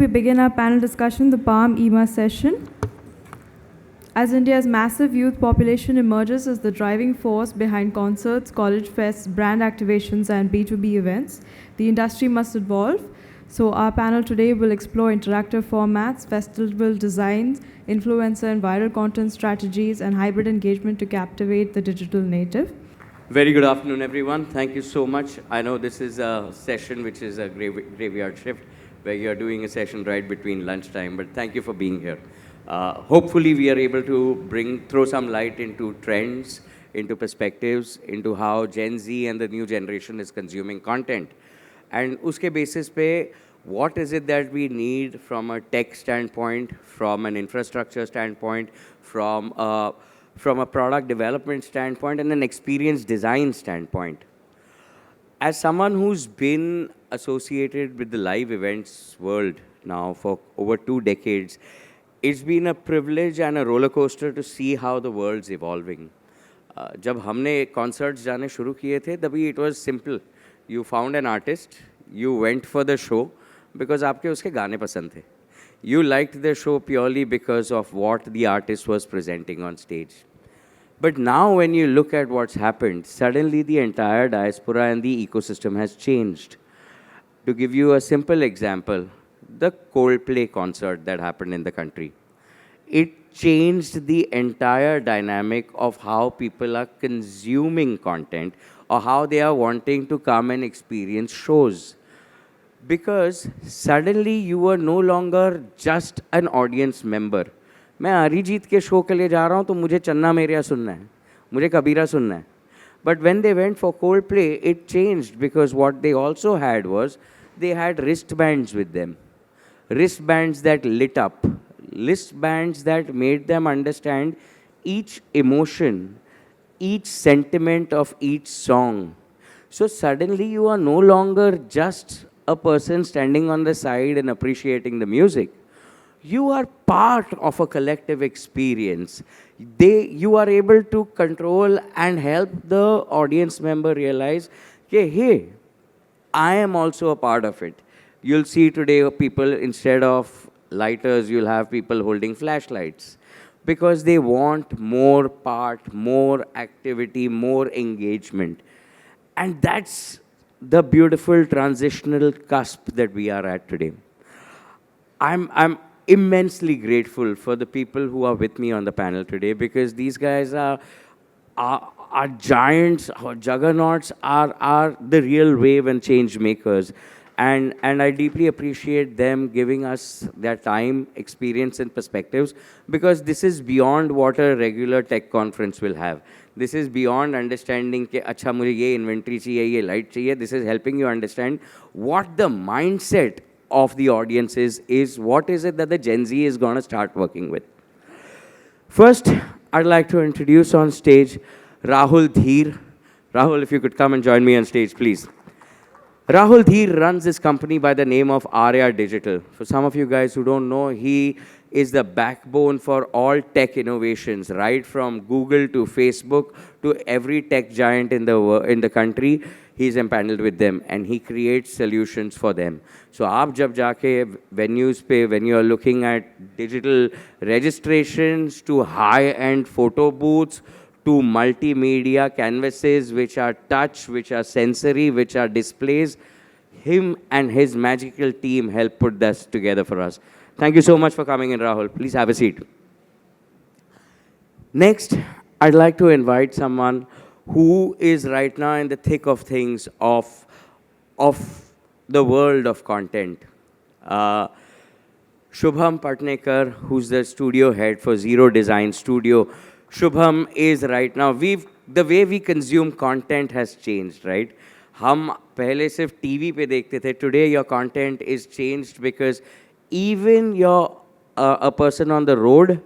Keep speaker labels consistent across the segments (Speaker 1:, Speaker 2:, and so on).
Speaker 1: we begin our panel discussion, the Palm EMA session. As India's massive youth population emerges as the driving force behind concerts, college fests, brand activations, and B2B events, the industry must evolve. So our panel today will explore interactive formats, festival designs, influencer and viral content strategies, and hybrid engagement to captivate the digital native.
Speaker 2: Very good afternoon, everyone. Thank you so much. I know this is a session which is a graveyard shift, where you're doing a session right between lunchtime, but thank you for being here. Hopefully, we are able to throw some light into trends, into perspectives, into how Gen Z and the new generation is consuming content. And uske basis pe, what is it that we need from a tech standpoint, from an infrastructure standpoint, from a product development standpoint, and an experience design standpoint. As someone who's been associated with the live events world now for over 2 decades, it's been a privilege and a roller coaster to see how the world's evolving. जब हमने concerts जाने शुरू किए थे, तभी it was simple. You found an artist, you went for the show because आपके उसके गाने पसंद थे. You liked the show purely because of what the artist was presenting on stage. But now when you look at what's happened, suddenly the entire diaspora and the ecosystem has changed. To give you a simple example, the Coldplay concert that happened in the country, it changed the entire dynamic of how people are consuming content or how they are wanting to come and experience shows. Because suddenly you are no longer just an audience member. मैं अरिजीत के show के लिए जा रहा हूँ तो मुझे चन्ना मेरेया सुनना है, मुझे कबीरा सुनना है. But when they went for Coldplay, it changed because what they also had was they had wristbands with them. Wristbands that lit up. Wristbands that made them understand each emotion, each sentiment of each song. So suddenly you are no longer just a person standing on the side and appreciating the music. You are part of a collective experience. You are able to control and help the audience member realize, okay, hey, I am also a part of it. You'll see today people, instead of lighters, you'll have people holding flashlights because they want more part, more activity, more engagement. And that's the beautiful transitional cusp that we are at today. I'm immensely grateful for the people who are with me on the panel today because these guys are giants, or juggernauts, are the real wave and change makers. And I deeply appreciate them giving us their time, experience, and perspectives because this is beyond what a regular tech conference will have. This is beyond understanding कि अच्छा मुझे ये inventory चाहिए, ये light चाहिए. This is helping you understand what the mindset of the audience is what is it that the Gen Z is going to start working with. First, I'd like to introduce on stage Rahul Dhir. Rahul, if you could come and join me on stage, please. Rahul Dhir runs this company by the name of Aarya Digital. For some of you guys who don't know, he is the backbone for all tech innovations, right from Google to Facebook to every tech giant in the country. He's empaneled with them and he creates solutions for them. So aap jab jaake venues pe, when you are looking at digital registrations to high-end photo booths to multimedia canvases which are touch, which are sensory, which are displays, him and his magical team help put this together for us. Thank you so much for coming in, Rahul. Please have a seat. Next, I'd like to invite someone who is right now in the thick of things of the world of content. Shubham Patnekar, who's the studio head for Zero Design Studio. Shubham is right now, the way we consume content has changed, right? हम पहले सिर्फ TV पे देखते थे. Today your content is changed because even a person on the road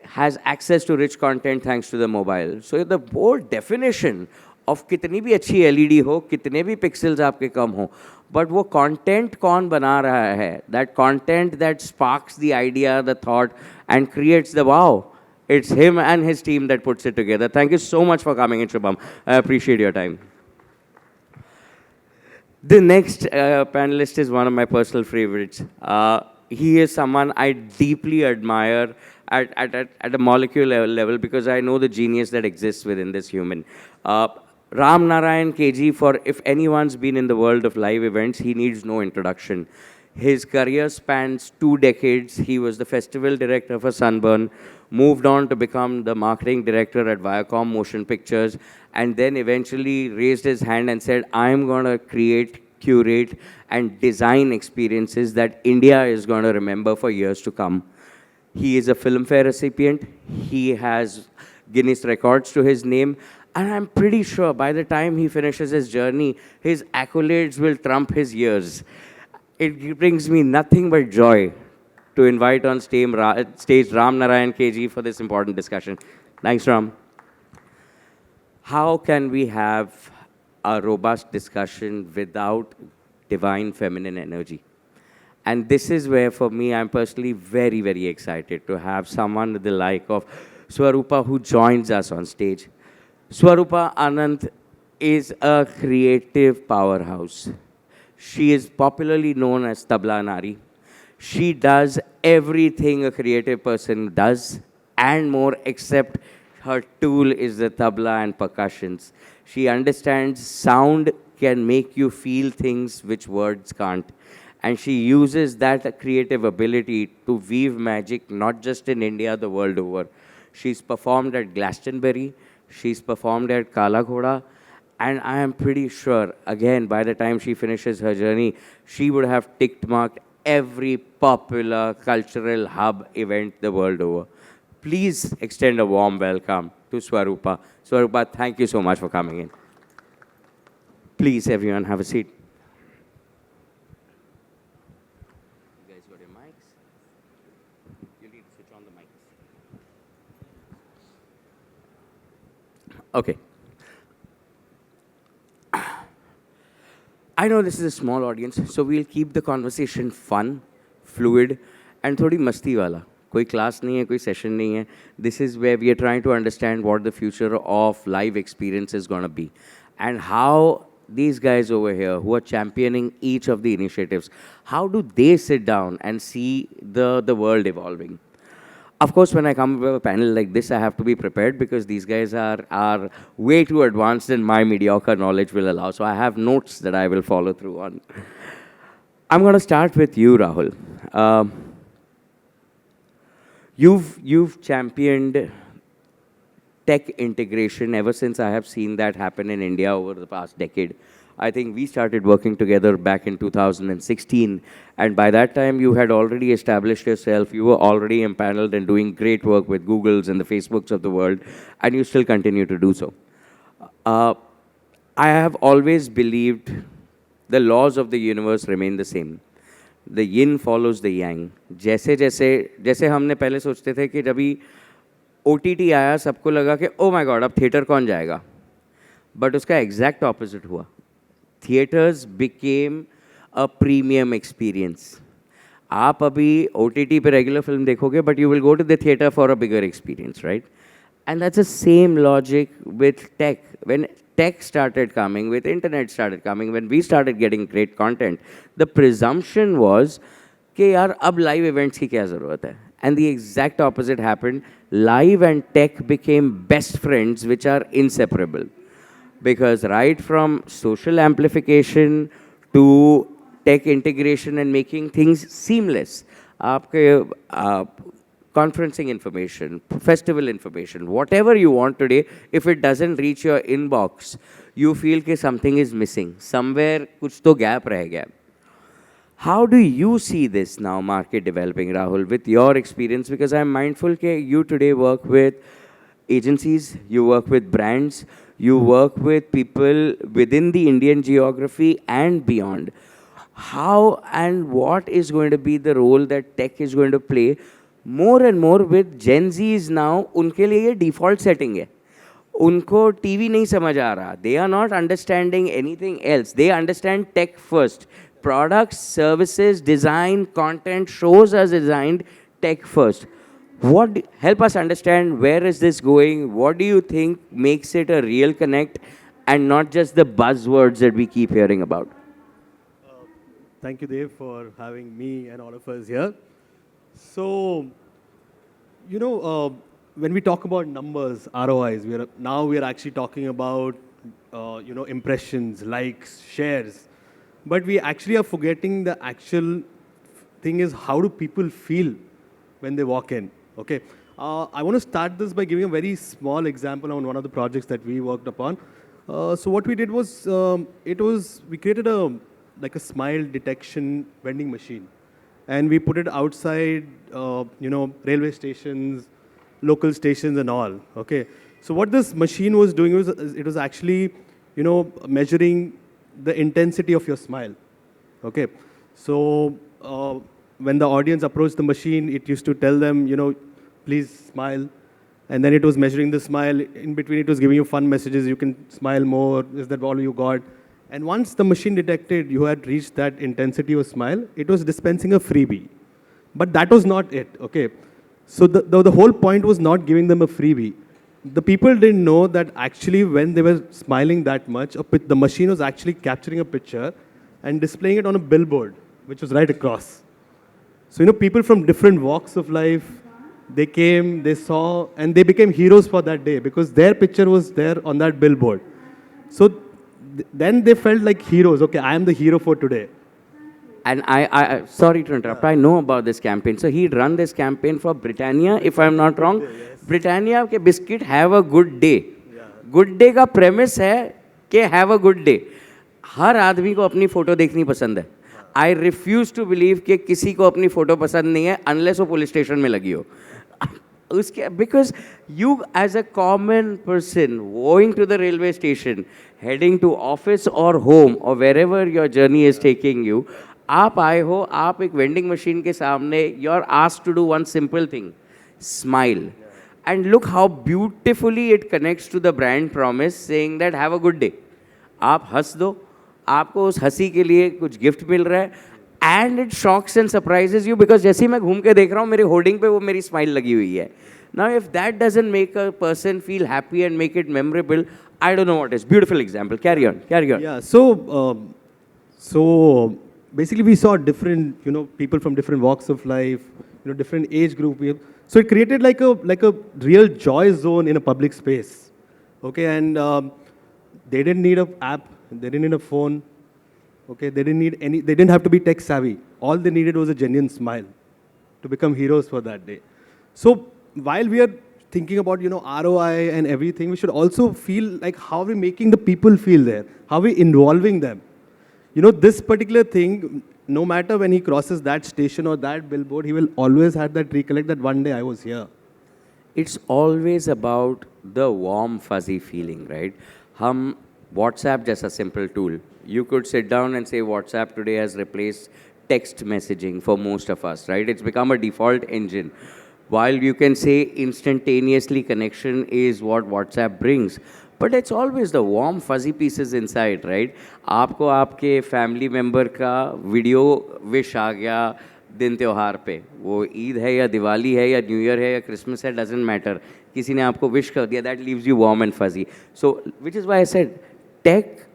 Speaker 2: has access to rich content thanks to the mobile. So the whole definition of कितनी भी अच्छी LED हो, कितने भी pixels आपके कम हो, but वो content कौन बना रहा है? That content that sparks the idea, the thought, and creates the wow. It's him and his team that puts it together. Thank you so much for coming in, Shubham. I appreciate your time. The next panelist is one of my personal favorites. he is someone I deeply admire at a molecular level because I know the genius that exists within this human. Uh, Ramnarayan KG, for if anyone's been in the world of live events, he needs no introduction. His career spans 2 decades. He was the festival director for Sunburn, moved on to become the marketing director at Viacom Motion Pictures, and then eventually raised his hand and said, I'm going to create, curate, and design experiences that India is going to remember for years to come. He is a Filmfare recipient. He has Guinness records to his name. And I'm pretty sure by the time he finishes his journey, his accolades will trump his years. It brings me nothing but joy to invite on stage Ramnarayan KG for this important discussion. Thanks, Ram. How can we have a robust discussion without divine feminine energy? And this is where, for me, I'm personally very, very excited to have someone with the like of Swarupa who joins us on stage. Swarupa Ananth is a creative powerhouse. She is popularly known as Tablanaari. She does everything a creative person does and more, except her tool is the tabla and percussions. She understands sound can make you feel things which words can't. And she uses that creative ability to weave magic not just in India, the world over. She's performed at Glastonbury. She's performed at Kala Ghoda. And I am pretty sure, again, by the time she finishes her journey, she would have ticked marked every popular cultural hub event the world over. Please extend a warm welcome to Swarupa. Swarupa, thank you so much for coming in. Please, everyone, have a seat. You guys got your mics? You need to switch on the mics. Okay. I know this is a small audience, so we'll keep the conversation fun, fluid, and थोड़ी मस्ती वाला. कोई class नहीं है, कोई session नहीं है. This is where we are trying to understand what the future of live experience is going to be, and how these guys over here who are championing each of the initiatives, how do they sit down and see the world evolving? Of course, when I come to a panel like this, I have to be prepared because these guys are way too advanced than my mediocre knowledge will allow. So I have notes that I will follow through on. I'm going to start with you, Rahul. You've championed tech integration ever since I have seen that happen in India over the past decade. I think we started working together back in 2016, and by that time you had already established yourself, you were already empaneled and doing great work with Googles and the Facebooks of the world, and you still continue to do so. I have always believed the laws of the universe remain the same. The yin follows the yang. जैसे हमने पहले सोचते थे कि जब भी OTT आया सबको लगा कि ओ माय गॉड अब थिएटर कौन जाएगा, बट उसका एग्जैक्ट ऑपोजिट हुआ. Theaters became a premium experience. आप अभी OTT पे regular film देखोगे, but you will go to the theater for a bigger experience, right? And that's the same logic with tech. When tech started coming, with internet started coming, when we started getting great content, the presumption was कि यार अब live events की क्या ज़रूरत है? And the exact opposite happened. Live and tech became best friends, which are inseparable. Because right from social amplification to tech integration and making things seamless, आपके conferencing information, festival information, whatever you want today, if it doesn't reach your inbox, you feel कि something is missing. Somewhere कुछ तो gap रह गया. How do you see this now market developing, Rahul, with your experience? Because I'm mindful that you today work with agencies, you work with brands, you work with people within the Indian geography and beyond. How and what is going to be the role that tech is going to play more and more with Gen Zs now? उनके लिए ये default setting है. उनको TV नहीं समझ आ रहा. They are not understanding anything else. They understand tech first. Products, services, design, content, shows are designed tech first. Help us understand where is this going? What do you think makes it a real connect and not just the buzzwords that we keep hearing about?
Speaker 3: Thank you, Dev, for having me and all of us here. So, you know, when we talk about numbers, ROIs, we are actually talking about, impressions, likes, shares. But we actually are forgetting the actual thing is how do people feel when they walk in, okay? I want to start this by giving a very small example on one of the projects that we worked upon. So what we did was, we created like a smile detection vending machine. And we put it outside, railway stations, local stations and all, okay? So what this machine was doing was, it was actually, measuring the intensity of your smile, okay? So when the audience approached the machine, it used to tell them, please smile. And then it was measuring the smile. In between, it was giving you fun messages. You can smile more. Is that all you got? And once the machine detected you had reached that intensity of smile, it was dispensing a freebie. But that was not it, okay? So the whole point was not giving them a freebie. The people didn't know that actually when they were smiling that much, the machine was actually capturing a picture and displaying it on a billboard, which was right across. So, people from different walks of life, they came, they saw, and they became heroes for that day because their picture was there on that billboard. So then they felt like heroes. Okay, I am the hero for today.
Speaker 2: And I sorry to interrupt, I know about this campaign. So he'd run this campaign for Britannia, if I'm not wrong.
Speaker 3: Yes.
Speaker 2: Britannia के biscuit have a good day. Good day का premise है कि have a good day. हर आदमी को अपनी photo देखनी पसंद है. I refuse to believe कि किसी को अपनी फोटो पसंद नहीं है unless वो पुलिस स्टेशन में लगी हो. Because you as a common person going to the railway station, heading to office or home or wherever your journey is taking you, आप आए हो, आप एक vending machine के सामने, you're asked to do one simple thing, smile. And look how beautifully it connects to the brand promise saying that have a good day. आप हंस दो, आपको उस हंसी के लिए कुछ गिफ्ट मिल रहा है, and it shocks and surprises you because जैसे ही मैं घूम के देख रहा हूँ मेरे होर्डिंग पे वो मेरी स्माइल लगी हुई है. Now if that doesn't make a person feel happy and make it memorable, I don't know what is. Beautiful example. Carry on.
Speaker 3: Yeah. So basically we saw different people from different walks of life, different age group. So it created like a real joy zone in a public space. Okay, and they didn't need an app. They didn't need a phone. Okay, they didn't have to be tech savvy. All they needed was a genuine smile to become heroes for that day. So while we are thinking about, ROI and everything, we should also feel like how we're making the people feel there, how we're involving them. This particular thing, no matter when he crosses that station or that billboard, he will always have that recollect that one day I was here.
Speaker 2: It's always about the warm, fuzzy feeling, right? WhatsApp just a simple tool. You could sit down and say WhatsApp today has replaced text messaging for most of us, right? It's become a default engine. While you can say instantaneously connection is what WhatsApp brings, but it's always the warm fuzzy pieces inside, right? आपको आपके family member का video wish आ गया दिन त्योहार पे, वो ईद है या दिवाली है या न्यू ईयर है या क्रिसमस है, doesn't matter. किसी ने आपको wish कर दिया, that leaves you warm and fuzzy. So, which is why I said, tech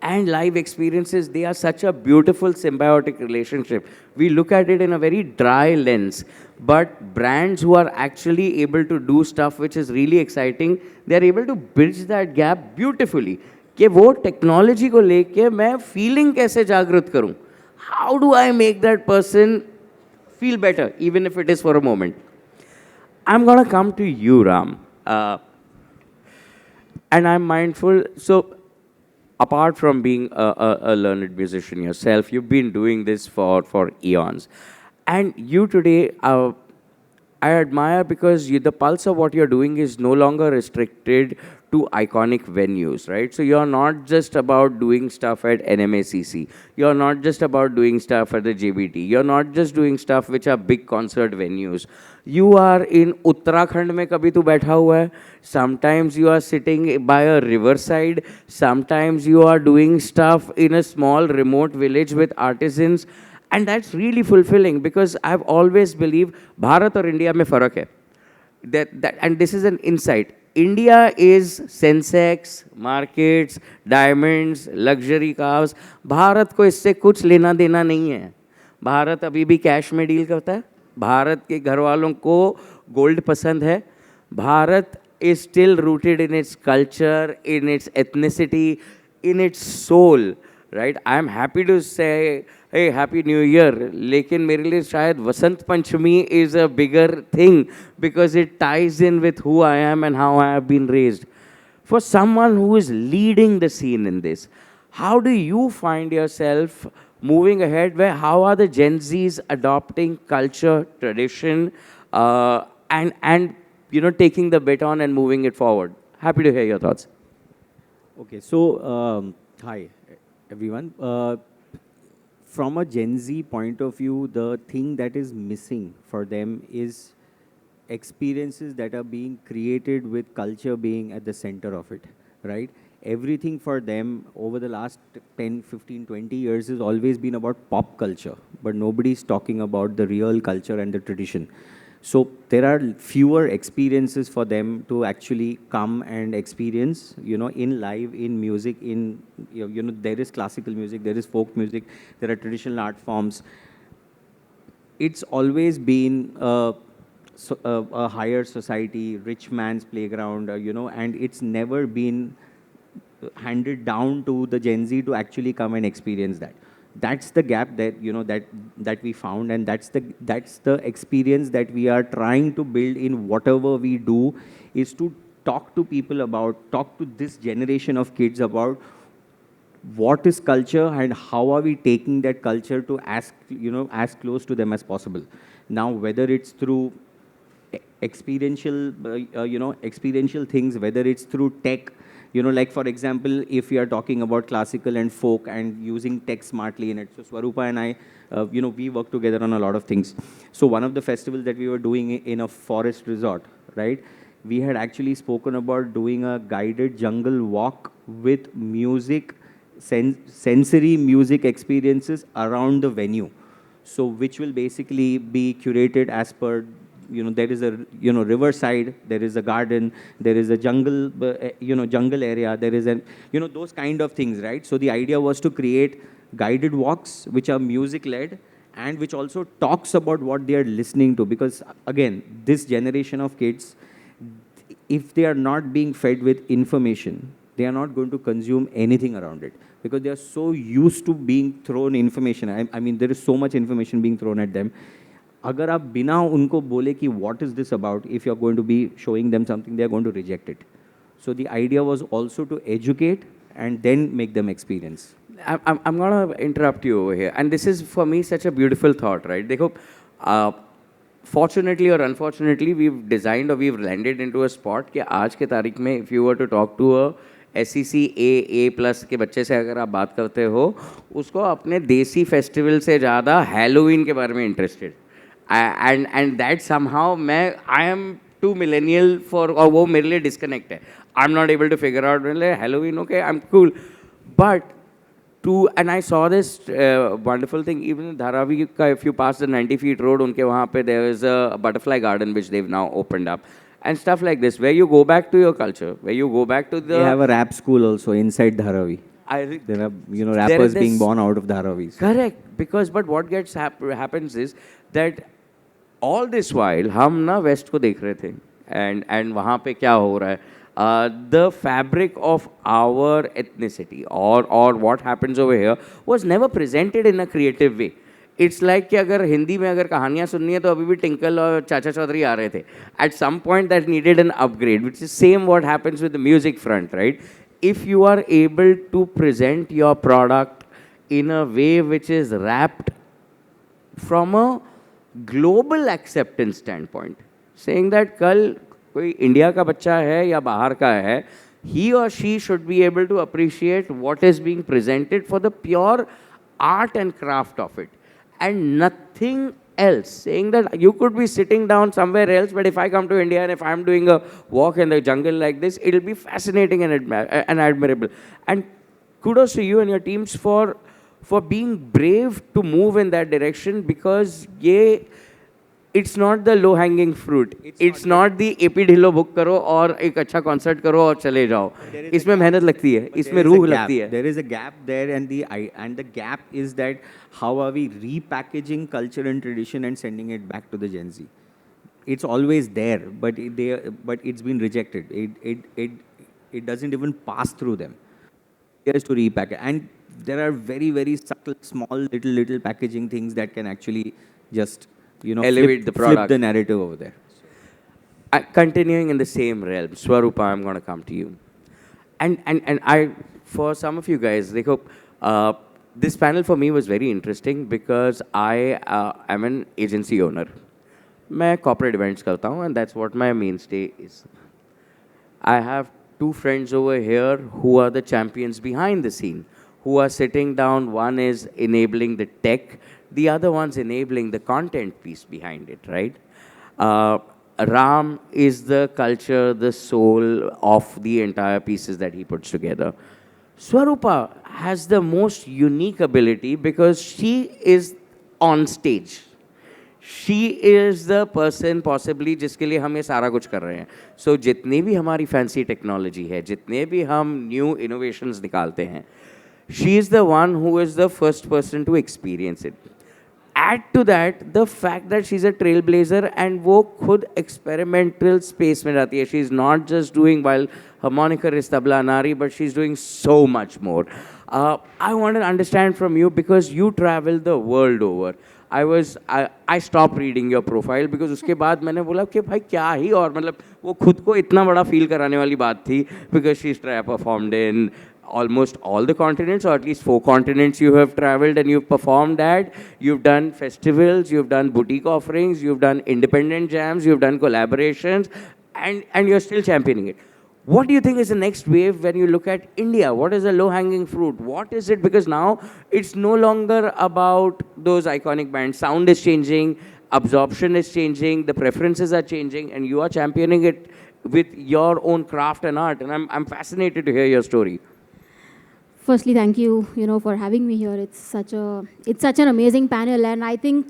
Speaker 2: and live experiences, they are such a beautiful symbiotic relationship. We look at it in a very dry lens, but brands who are actually able to do stuff which is really exciting, they are able to bridge that gap beautifully. कि वो technology को लेके मैं feeling कैसे जागृत करूं? How do I make that person feel better, even if it is for a moment? I'm gonna come to you, Ram. And I'm mindful, so apart from being a learned musician yourself, you've been doing this for eons. And you today, I admire because the pulse of what you're doing is no longer restricted to iconic venues, right? So you're not just about doing stuff at NMACC. You're not just about doing stuff at the JBT. You're not just doing stuff which are big concert venues. You are in Uttarakhand में कभी तू बैठा हुआ है. Sometimes you are sitting by a riverside. Sometimes you are doing stuff in a small remote village with artisans. And that's really fulfilling because I've always believed Bharat और India में फ़र्क है. And this is an insight. India is Sensex, markets, diamonds, luxury cars. Bharat को इससे कुछ लेना देना नहीं है. भारत अभी भी कैश में डील करता है. भारत के घर वालों को गोल्ड पसंद है. Bharat is still rooted in its culture, in its ethnicity, in its soul, right? I'm happy to say, hey, Happy New Year. लेकिन मेरे लिए शायद Vasant Panchami is a bigger thing because it ties in with who I am and how I have been raised. For someone who is leading the scene in this, how do you find yourself moving ahead? How are the Gen Zs adopting culture, tradition, and taking the baton and moving it forward? Happy to hear your thoughts.
Speaker 4: Okay, so hi everyone. From a Gen Z point of view, the thing that is missing for them is experiences that are being created with culture being at the center of it, right? Everything for them over the last 10, 15, 20 years has always been about pop culture, but nobody's talking about the real culture and the tradition. So there are fewer experiences for them to actually come and experience, in live, in music, there is classical music, there is folk music, there are traditional art forms. It's always been a higher society, rich man's playground, and it's never been handed down to the Gen Z to actually come and experience that. That's the gap that that we found, and that's the experience that we are trying to build in whatever we do, is to talk to this generation of kids about what is culture and how are we taking that culture to as close to them as possible. Now, whether it's through experiential things, whether it's through tech. Like for example, if we are talking about classical and folk and using tech smartly in it. So Swarupa and I, we work together on a lot of things. So one of the festivals that we were doing in a forest resort, right? We had actually spoken about doing a guided jungle walk with music, sensory music experiences around the venue. So which will basically be curated as per there is a riverside, there is a garden, there is a jungle jungle area, there is an those kind of things, right? So the idea was to create guided walks which are music led and which also talks about what they are listening to, because again, this generation of kids, if they are not being fed with information, they are not going to consume anything around it, because they are so used to being thrown information. I mean, there is so much information being thrown at them. अगर आप बिना उनको बोले कि what is this about, if you are going to be showing them something, they are going to reject it. So the idea was also to educate and then make them experience.
Speaker 2: I'm going to interrupt you over here. And this is, for me, such a beautiful thought, right? देखो, fortunately or unfortunately, we've designed or we've landed into a spot कि आज के तारीख में, if you were to talk to a SEC A+ के बच्चे से अगर आप बात करते हो, उसको अपने देसी फेस्टिवल से ज़्यादा हैलोवीन के बारे में interested. And that somehow I am too millennial for, और वो मेरे लिए disconnect है. I'm not able to figure out, Halloween, okay, I'm cool. But and I saw this wonderful thing, even in Dharavi, if you pass the 90 feet road, unke wahan pe there is a butterfly garden which they've now opened up. And stuff like this, where you go back to your culture, where you go back to the...
Speaker 4: They have a rap school also inside Dharavi. There are, rappers being born out of Dharavi.
Speaker 2: Correct. But what happens is that all this while, हम ना waste को देख रहे थे, and वहाँ पे क्या हो रहा है, the fabric of our ethnicity or what happens over here was never presented in a creative way. It's like कि अगर हिंदी में अगर कहानियाँ सुननी है तो अभी भी टिंकल और चाचा चौधरी आ रहे थे. At some point that needed an upgrade, which is same what happens with the music front, right? If you are able to present your product in a way which is wrapped from a global acceptance standpoint, saying that कल कोई India का बच्चा है या बाहर का है, he or she should be able to appreciate what is being presented for the pure art and craft of it, and nothing else. Saying that you could be sitting down somewhere else, but if I come to India and if I'm doing a walk in the jungle like this, it'll be fascinating and admirable. And kudos to you and your teams for being brave to move in that direction, because it's not the low hanging fruit. It's not the AP ढिलो book करो और एक अच्छा concert करो और चले जाओ. इसमें मेहनत लगती है, इसमें रूह लगती है.
Speaker 4: There is a gap there, and the gap is that how are we repackaging culture and tradition and sending it back to the Gen Z? It's always there, but it's been rejected. It doesn't even pass through them. There is to repackage, and there are very, very subtle, small, little packaging things that can actually just,
Speaker 2: Elevate the product.
Speaker 4: flip the narrative over there.
Speaker 2: Continuing in the same realm, Swarupa, I'm going to come to you. And I, for some of you guys, this panel for me was very interesting because I am an agency owner. मैं corporate events करता हूँ, and that's what my mainstay is. I have two friends over here who are the champions behind the scene, who are sitting down. One is enabling the tech, the other one's enabling the content piece behind it, right? Ram is the culture, the soul of the entire pieces that he puts together. Swarupa has the most unique ability because she is on stage. She is the person possibly जिसके लिए हम ये सारा कुछ कर रहे हैं. So जितनी भी हमारी fancy technology है, जितने भी हम new innovations निकालते हैं, she is the one who is the first person to experience it. Add to that the fact that she's a trailblazer and वो खुद experimental space में जाती है. She's not just doing, while her moniker is Tablanaari, but she's doing so much more. I want to understand from you, because you travel the world over. I stopped reading your profile because उसके बाद मैंने बोला कि भाई क्या ही, और मतलब वो खुद को इतना बड़ा फील कराने वाली बात थी, because she's performed in almost all the continents, or at least 4 continents you have traveled and you've performed at. You've done festivals, you've done boutique offerings, you've done independent jams, you've done collaborations, and you're still championing it. What do you think is the next wave when you look at India? What is the low-hanging fruit? What is it? Because now it's no longer about those iconic bands. Sound is changing, absorption is changing, the preferences are changing, and you are championing it with your own craft and art. And I'm fascinated to hear your story.
Speaker 5: Firstly, thank you, for having me here. It's such an amazing panel, and I think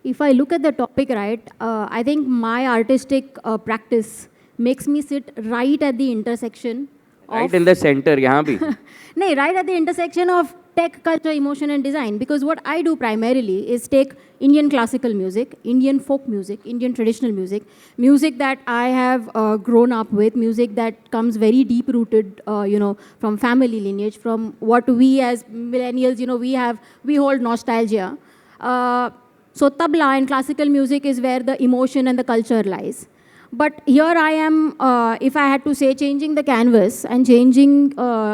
Speaker 5: if I look at the topic, right, I think my artistic practice makes me sit right at the intersection.
Speaker 2: Right in the center, यहाँ भी.
Speaker 5: No, right at the intersection of tech, culture, emotion, and design. Because what I do primarily is take Indian classical music, Indian folk music, Indian traditional music, music that I have grown up with, music that comes very deep-rooted, from family lineage, from what we as millennials, we hold nostalgia. So tabla and classical music is where the emotion and the culture lies. But here I am, if I had to say, changing the canvas and changing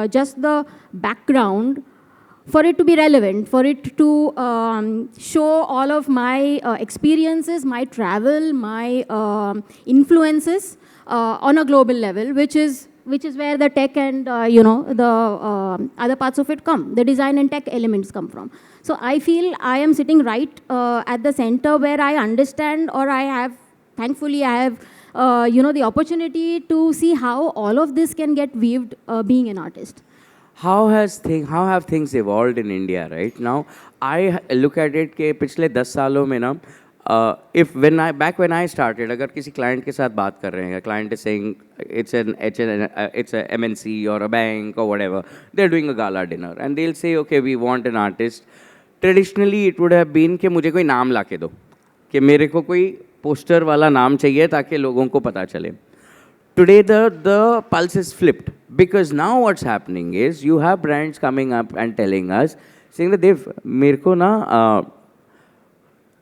Speaker 5: just the background for it to be relevant, for it to show all of my experiences, my travel, my influences on a global level, which is where the tech and the other parts of it come, the design and tech elements come from. So I feel I am sitting right at the center where I understand, or thankfully I have the opportunity to see how all of this can get weaved being an artist.
Speaker 2: How have things evolved in India right now? I look at it कि पिछले 10 सालों में ना, back when I started, अगर किसी client के साथ बात कर रहे हैं, client is saying it's a MNC or a bank or whatever, they're doing a gala dinner and they'll say, okay, we want an artist. Traditionally, it would have been कि मुझे कोई नाम ला के दो, कि मेरे को कोई पोस्टर वाला नाम चाहिए ताकि लोगों को पता चले. Today, the pulse is flipped, because now what's happening is you have brands coming up and telling us, saying that Dev, मेरे को ना,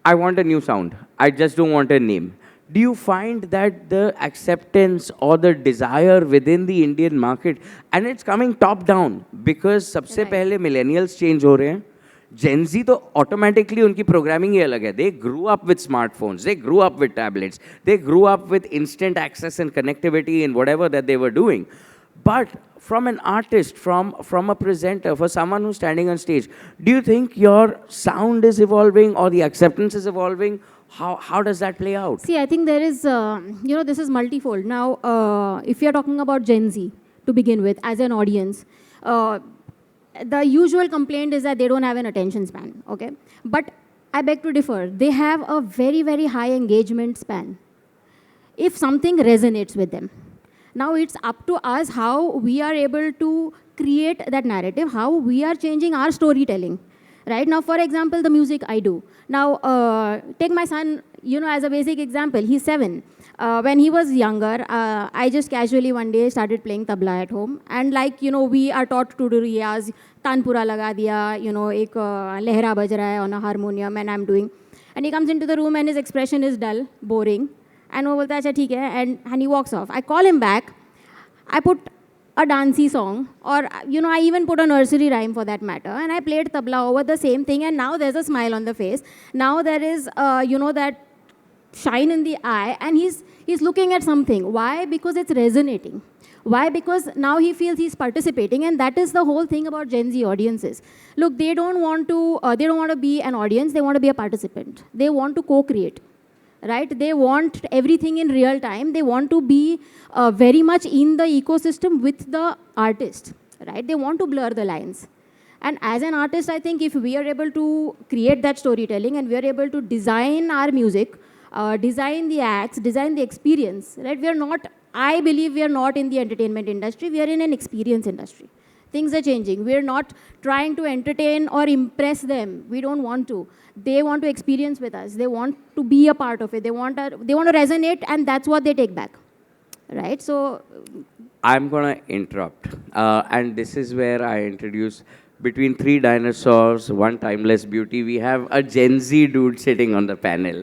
Speaker 2: I want a new sound. I just don't want a name. Do you find that the acceptance or the desire within the Indian market, and it's coming top down, because सबसे पहले millennials change हो रहे हैं. Gen Z तो automatically उनकी programming ही अलग है. They grew up with smartphones. They grew up with tablets. They grew up with instant access and connectivity in whatever that they were doing. But from an artist, from a presenter, for someone who's standing on stage, do you think your sound is evolving or the acceptance is evolving? How does that play out?
Speaker 5: See, I think there is, this is multifold. Now, if you're talking about Gen Z to begin with, as an audience, the usual complaint is that they don't have an attention span, okay? But I beg to differ. They have a very, very high engagement span if something resonates with them. Now it's up to us how we are able to create that narrative, how we are changing our storytelling. Right now, for example, the music I do. Now, take my son, as a basic example. He's 7. When he was younger, I just casually one day started playing tabla at home. And we are taught to do riyaz, tanpura laga diya, ek lehra baj raha hai on a harmonium, and I'm doing. And he comes into the room and his expression is dull, boring. And वो बोलता है अच्छा ठीक है, and he walks off. I call him back. I put a dancey song, or I even put a nursery rhyme for that matter, and I played tabla over the same thing, and now there's a smile on the face. Now there is that shine in the eye, and he's looking at something. Why? Because it's resonating. Why? Because now he feels he's participating, and that is the whole thing about Gen Z audiences. Look, they don't want to be an audience. They want to be a participant. They want to co-create. Right? They want everything in real time. They want to be very much in the ecosystem with the artist. Right? They want to blur the lines. And as an artist, I think if we are able to create that storytelling and we are able to design our music, design the acts, design the experience, right? I believe we are not in the entertainment industry. We are in an experience industry. Things are changing. We are not trying to entertain or impress them. We don't want to. They want to experience with us. They want to be a part of it. They want to resonate, and that's what they take back. Right? So
Speaker 2: I'm going to interrupt. And this is where I introduce, between 3 dinosaurs, 1 timeless beauty, we have a Gen Z dude sitting on the panel.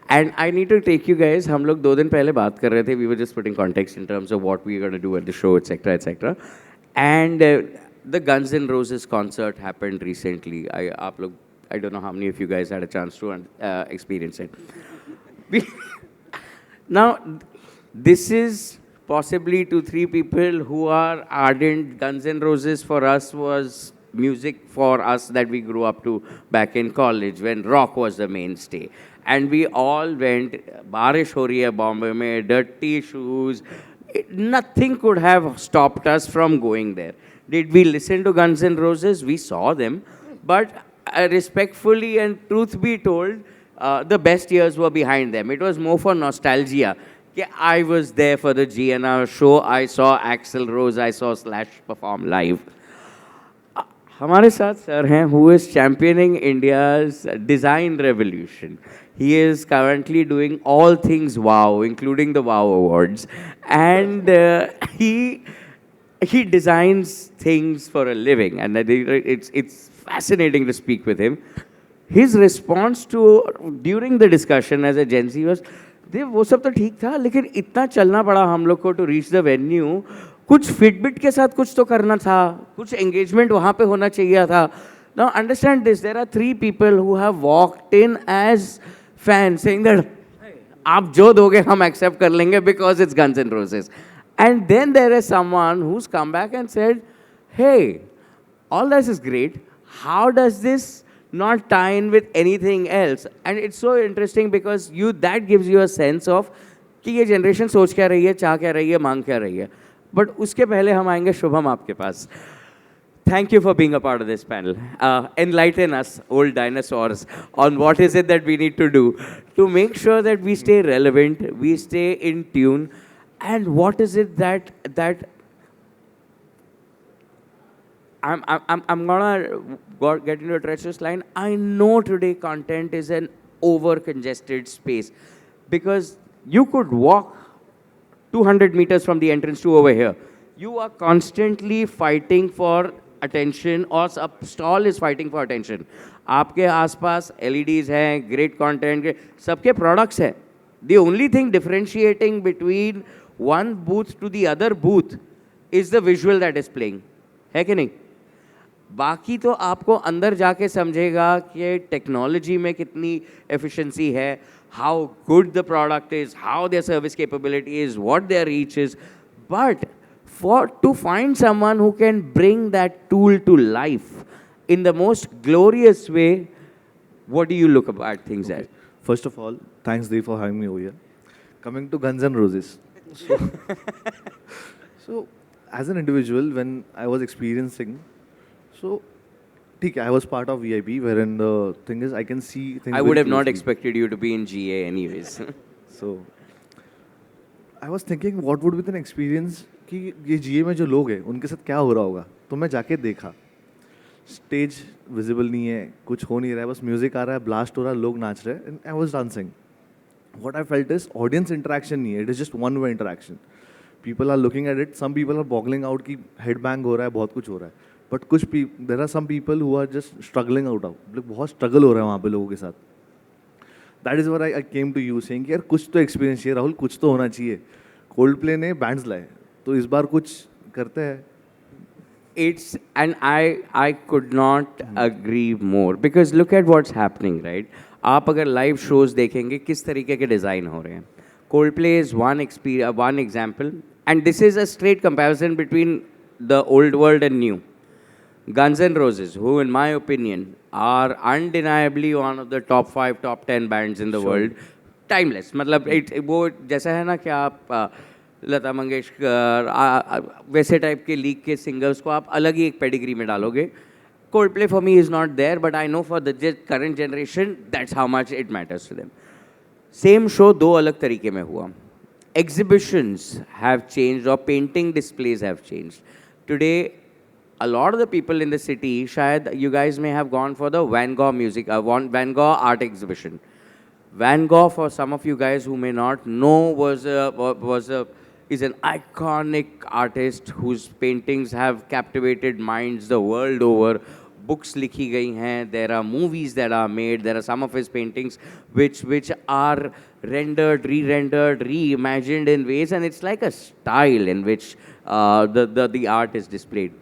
Speaker 2: And I need to take you guys, हम लोग 2 दिन पहले बात कर रहे थे, we were just putting context in terms of what we are going to do at the show, etc., etc. And the Guns N' Roses concert happened recently. I don't know how many of you guys had a chance to experience it. Now, this is possibly to 3 people who are ardent. Guns N' Roses for us was music for us that we grew up to back in college when rock was the mainstay. And we all went, Barish ho rahi hai Bombay mein, dirty shoes. Nothing could have stopped us from going there. Did we listen to Guns N' Roses? We saw them. But respectfully and truth be told, the best years were behind them. It was more for nostalgia. I was there for the GNR show. I saw Axl Rose. I saw Slash perform live. हमारे साथ sir हैं who is championing India's design revolution. He is currently doing all things wow, including the Wow Awards. And he designs things for a living. And it's fascinating to speak with him. His response to, during the discussion as a Gen Z was, वो सब तो ठीक था, लेकिन इतना चलना पड़ा हम लोग को to reach the venue. कुछ फिटबिट के साथ कुछ तो करना था, कुछ engagement वहाँ पे होना चाहिए था. Now understand this, there are 3 people who have walked in as fans saying that, आप जो दोगे हम accept कर लेंगे because it's Guns N' Roses. And then there is someone who's come back and said, hey, all this is great. How does this not tie in with anything else? And it's so interesting because that gives you a sense of कि ये generation सोच क्या रही है, चाह क्या रही है, मांग क्या रही है. But उसके पहले हम आएंगे शुभम आपके पास. Thank you for being a part of this panel. Enlighten us, old dinosaurs, on what is it that we need to do to make sure that we stay relevant, we stay in tune, and what is it that I'm gonna get into a treacherous line. I know today content is an over-congested space because you could walk 200 meters from the entrance to over here. You are constantly fighting for attention, or a stall is fighting for attention. आपके आसपास LEDs हैं, great content, सबके products हैं. The only thing differentiating between one booth to the other booth is the visual that is playing. है कि नहीं? बाकी तो आपको अंदर जाके समझेगा कि टेक्नोलॉजी में कितनी efficiency है, how good the product is, how their service capability is, what their reach is. But to find someone who can bring that tool to life in the most glorious way, what do you look at things as?
Speaker 6: First of all, thanks Dhir for having me over here. Coming to Guns N' Roses. So as an individual, when I was experiencing, so ठीक है, I was part of VIP, wherein the thing is I can see things
Speaker 2: I would
Speaker 6: very
Speaker 2: have not
Speaker 6: closely.
Speaker 2: expected you to be in GA anyways.
Speaker 6: So I was thinking what would be an experience कि ये GA में जो लोग हैं उनके साथ क्या हो रहा होगा. तो मैं जाके देखा. स्टेज विजिबल नहीं है, कुछ हो नहीं रहा है, बस म्यूजिक आ रहा है, ब्लास्ट हो रहा है, लोग नाच रहे हैं, and I was dancing. What I felt is audience interaction नहीं है, it is just one way interaction. People are looking at it, some people are boggling out कि हेड बैंग हो रहा है, बहुत कुछ हो रहा है, बट कुछ there are some people who are just struggling out. बहुत स्ट्रगल हो रहा है वहाँ पे लोगों के साथ. That is where I came to you saying यार कुछ तो एक्सपीरियंस चाहिए राहुल, कुछ तो होना चाहिए. कोल्ड प्ले ने बैंड्स लाए, तो इस बार कुछ करते हैं.
Speaker 2: It's and I could not agree more because look at what's happening, right? आप अगर live shows देखेंगे किस तरीके के design हो रहे हैं. Coldplay is one example, and this is a straight comparison between the old world and new. Guns N' Roses, who in my opinion are undeniably one of the top 5, top 10 bands in the world, timeless. मतलब वो जैसा है ना कि आप लता मंगेशकर वैसे type के league के सिंगर्स को आप अलग ही एक पेडिग्री में डालोगे. Coldplay for me is not there, but I know for the current generation that's how much it matters to them. Same show दो अलग तरीके में हुआ. Exhibitions have changed or painting displays have changed. Today a lot of the people in the city, शायद you guys may have gone for the Van Gogh Van Gogh art exhibition. Van Gogh, for some of you guys who may not know, is an iconic artist whose paintings have captivated minds the world over. Books likhi gayi hain, there are movies that are made, there are some of his paintings which are rendered, re-rendered, reimagined in ways, and it's like a style in which the art is displayed.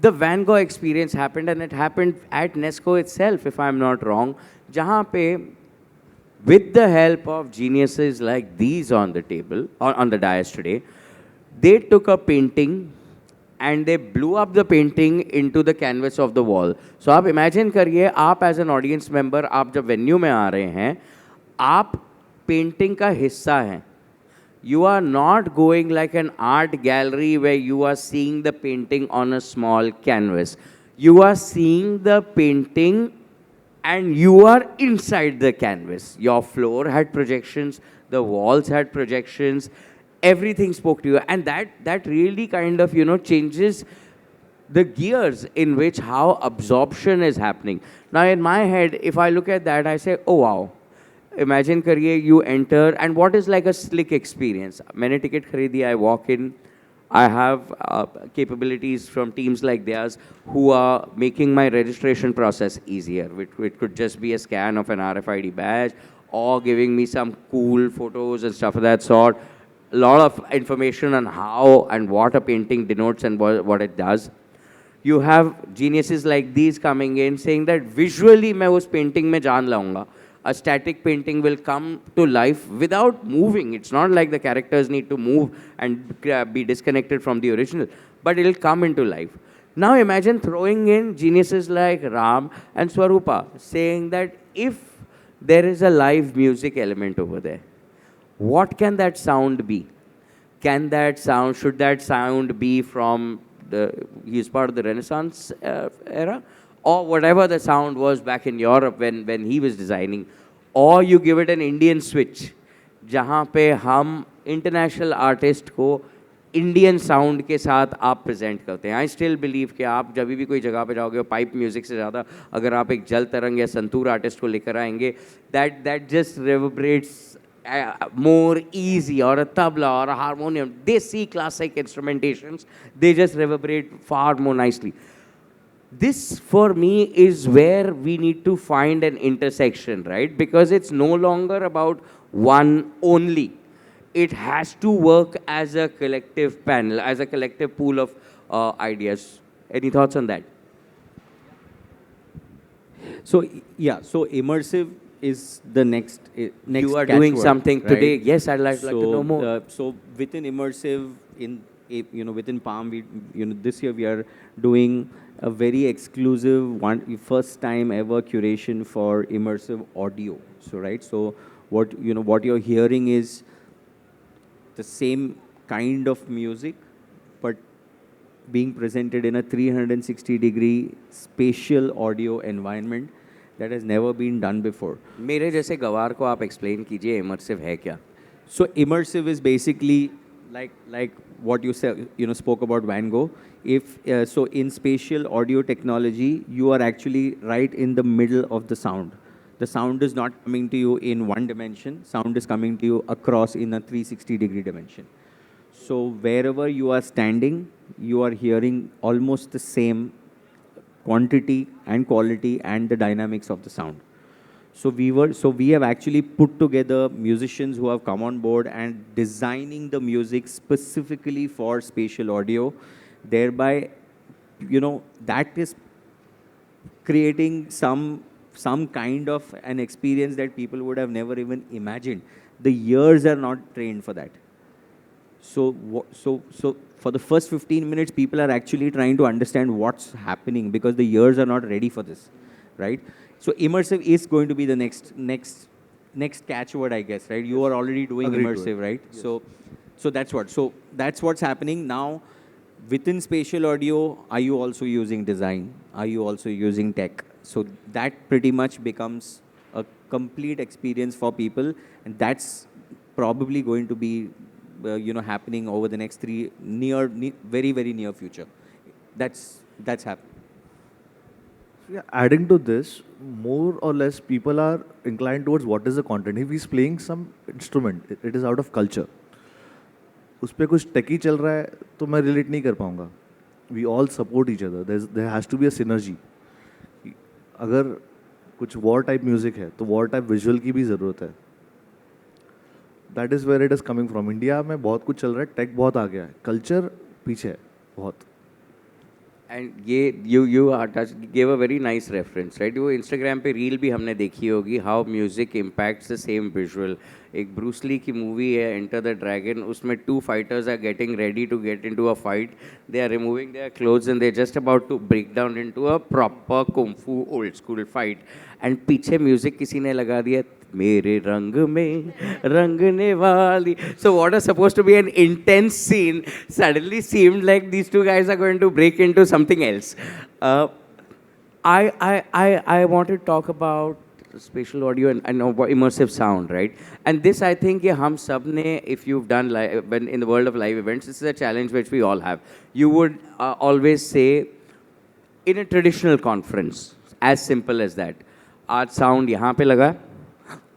Speaker 2: The Van Gogh experience happened, and it happened at Nesco itself, if I'm not wrong, jahan pe with the help of geniuses like these on the table, on the dais today, they took a painting and they blew up the painting into the canvas of the wall. So आप imagine करिए, आप as an audience member, आप जब venue में आ रहे हैं, आप painting का हिस्सा हैं. You are not going like an art gallery where you are seeing the painting on a small canvas. You are seeing the painting and you are inside the canvas. Your floor had projections, the walls had projections, everything spoke to you. And that really kind of, changes the gears in which how absorption is happening. Now in my head, if I look at that, I say, oh wow. Imagine kariye, you enter, and what is like a slick experience? Maine ticket kharidi, I walk in, I have capabilities from teams like theirs who are making my registration process easier. It could just be a scan of an RFID badge or giving me some cool photos and stuff of that sort. A lot of information on how and what a painting denotes and what it does. You have geniuses like these coming in saying that visually मैं उस painting में जान लाऊंगा. A static painting will come to life without moving. It's not like the characters need to move and be disconnected from the original, but it'll come into life. Now imagine throwing in geniuses like Ram and Swarupa saying that if there is a live music element over there, what can that sound be? Should that sound be from he's part of the Renaissance era? Or whatever the sound was back in Europe when he was designing, or you give it an Indian switch, जहाँ पे हम international artist को Indian sound के साथ आप present करते हैं. I still believe कि आप जब भी कोई जगह पे जाओगे और pipe music से ज़्यादा अगर आप एक जल तरंग या संतूर artist को लेकर आएंगे, that just reverberates more easy, or a tabla or a harmonium. They see classic instrumentations, they just reverberate far more nicely. This, for me, is where we need to find an intersection, right? Because it's no longer about one only. It has to work as a collective panel, as a collective pool of ideas. Any thoughts on that?
Speaker 4: So, yeah, so immersive is the next
Speaker 2: You are doing
Speaker 4: catchword,
Speaker 2: something
Speaker 4: right?
Speaker 2: today. Yes, I'd like to know more.
Speaker 4: So within immersive, within Palm, this year we are doing a very exclusive first time ever curation for immersive audio. So right, so what you're hearing is the same kind of music, but being presented in a 360-degree spatial audio environment that has never been done before.
Speaker 2: मेरे जैसे गवार को आप explain कीजिए immersive है क्या?
Speaker 4: So immersive is basically like what you said, spoke about Van Gogh. If so, in spatial audio technology, you are actually right in the middle of the sound. The sound is not coming to you in one dimension. Sound is coming to you across in a 360-degree dimension. So wherever you are standing, you are hearing almost the same quantity and quality and the dynamics of the sound. So we have actually put together musicians who have come on board and designing the music specifically for spatial audio, thereby, that is creating some kind of an experience that people would have never even imagined. The ears are not trained for that. So for the first 15 minutes, people are actually trying to understand what's happening because the ears are not ready for this, right? So immersive is going to be the next catchword, I guess, right? You are already doing
Speaker 6: Agreed
Speaker 4: immersive, right? Yes. So that's what's happening now. Within spatial audio, are you also using design? Are you also using tech? So that pretty much becomes a complete experience for people, and that's probably going to be happening over the next very very near future. That's happening.
Speaker 6: Yeah, adding to this, more or less people are inclined towards what is the content. If he's playing some instrument, it is out of culture. उस पे कुछ टेकी चल रहा है तो मैं relate नहीं कर पाऊंगा. We all support each other. There has to be a synergy. अगर कुछ war type music है तो war type visual की भी ज़रूरत है. That is where it is coming from. India में बहुत कुछ चल रहा है, टेक बहुत आ गया है, कल्चर पीछे है बहुत.
Speaker 2: And you gave a very nice reference, right? वो Instagram पे reel भी हमने देखी होगी, how music impacts the same visual. एक Bruce Lee की movie है Enter the Dragon, उसमें 2 fighters are getting ready to get into a fight. They are removing their clothes and they're just about to break down into a proper kung fu old school fight. And पीछे music किसी ने लगा दिया मेरे रंग में रंगने वाली. So what was supposed to be an intense scene suddenly seemed like these two guys are going to break into something else. I want to talk about spatial audio and immersive sound, right? And this I think ये हम सब ने, if you've done when in the world of live events, this is a challenge which we all have. You would always say in a traditional conference, as simple as that, आज sound यहाँ पे लगा,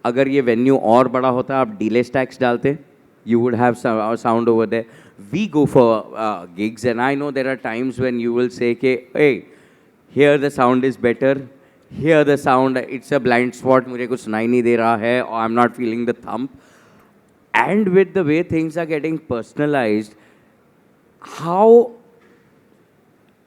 Speaker 2: अगर ये venue और बड़ा होता आप delay stacks डालते, you would have sound over there. We go for gigs and I know there are times when you will say कि hey, here the sound is better, here the sound, it's a blind spot, मुझे कुछ सुनाई नहीं दे रहा है, or I'm not feeling the thump. And with the way things are getting personalized, how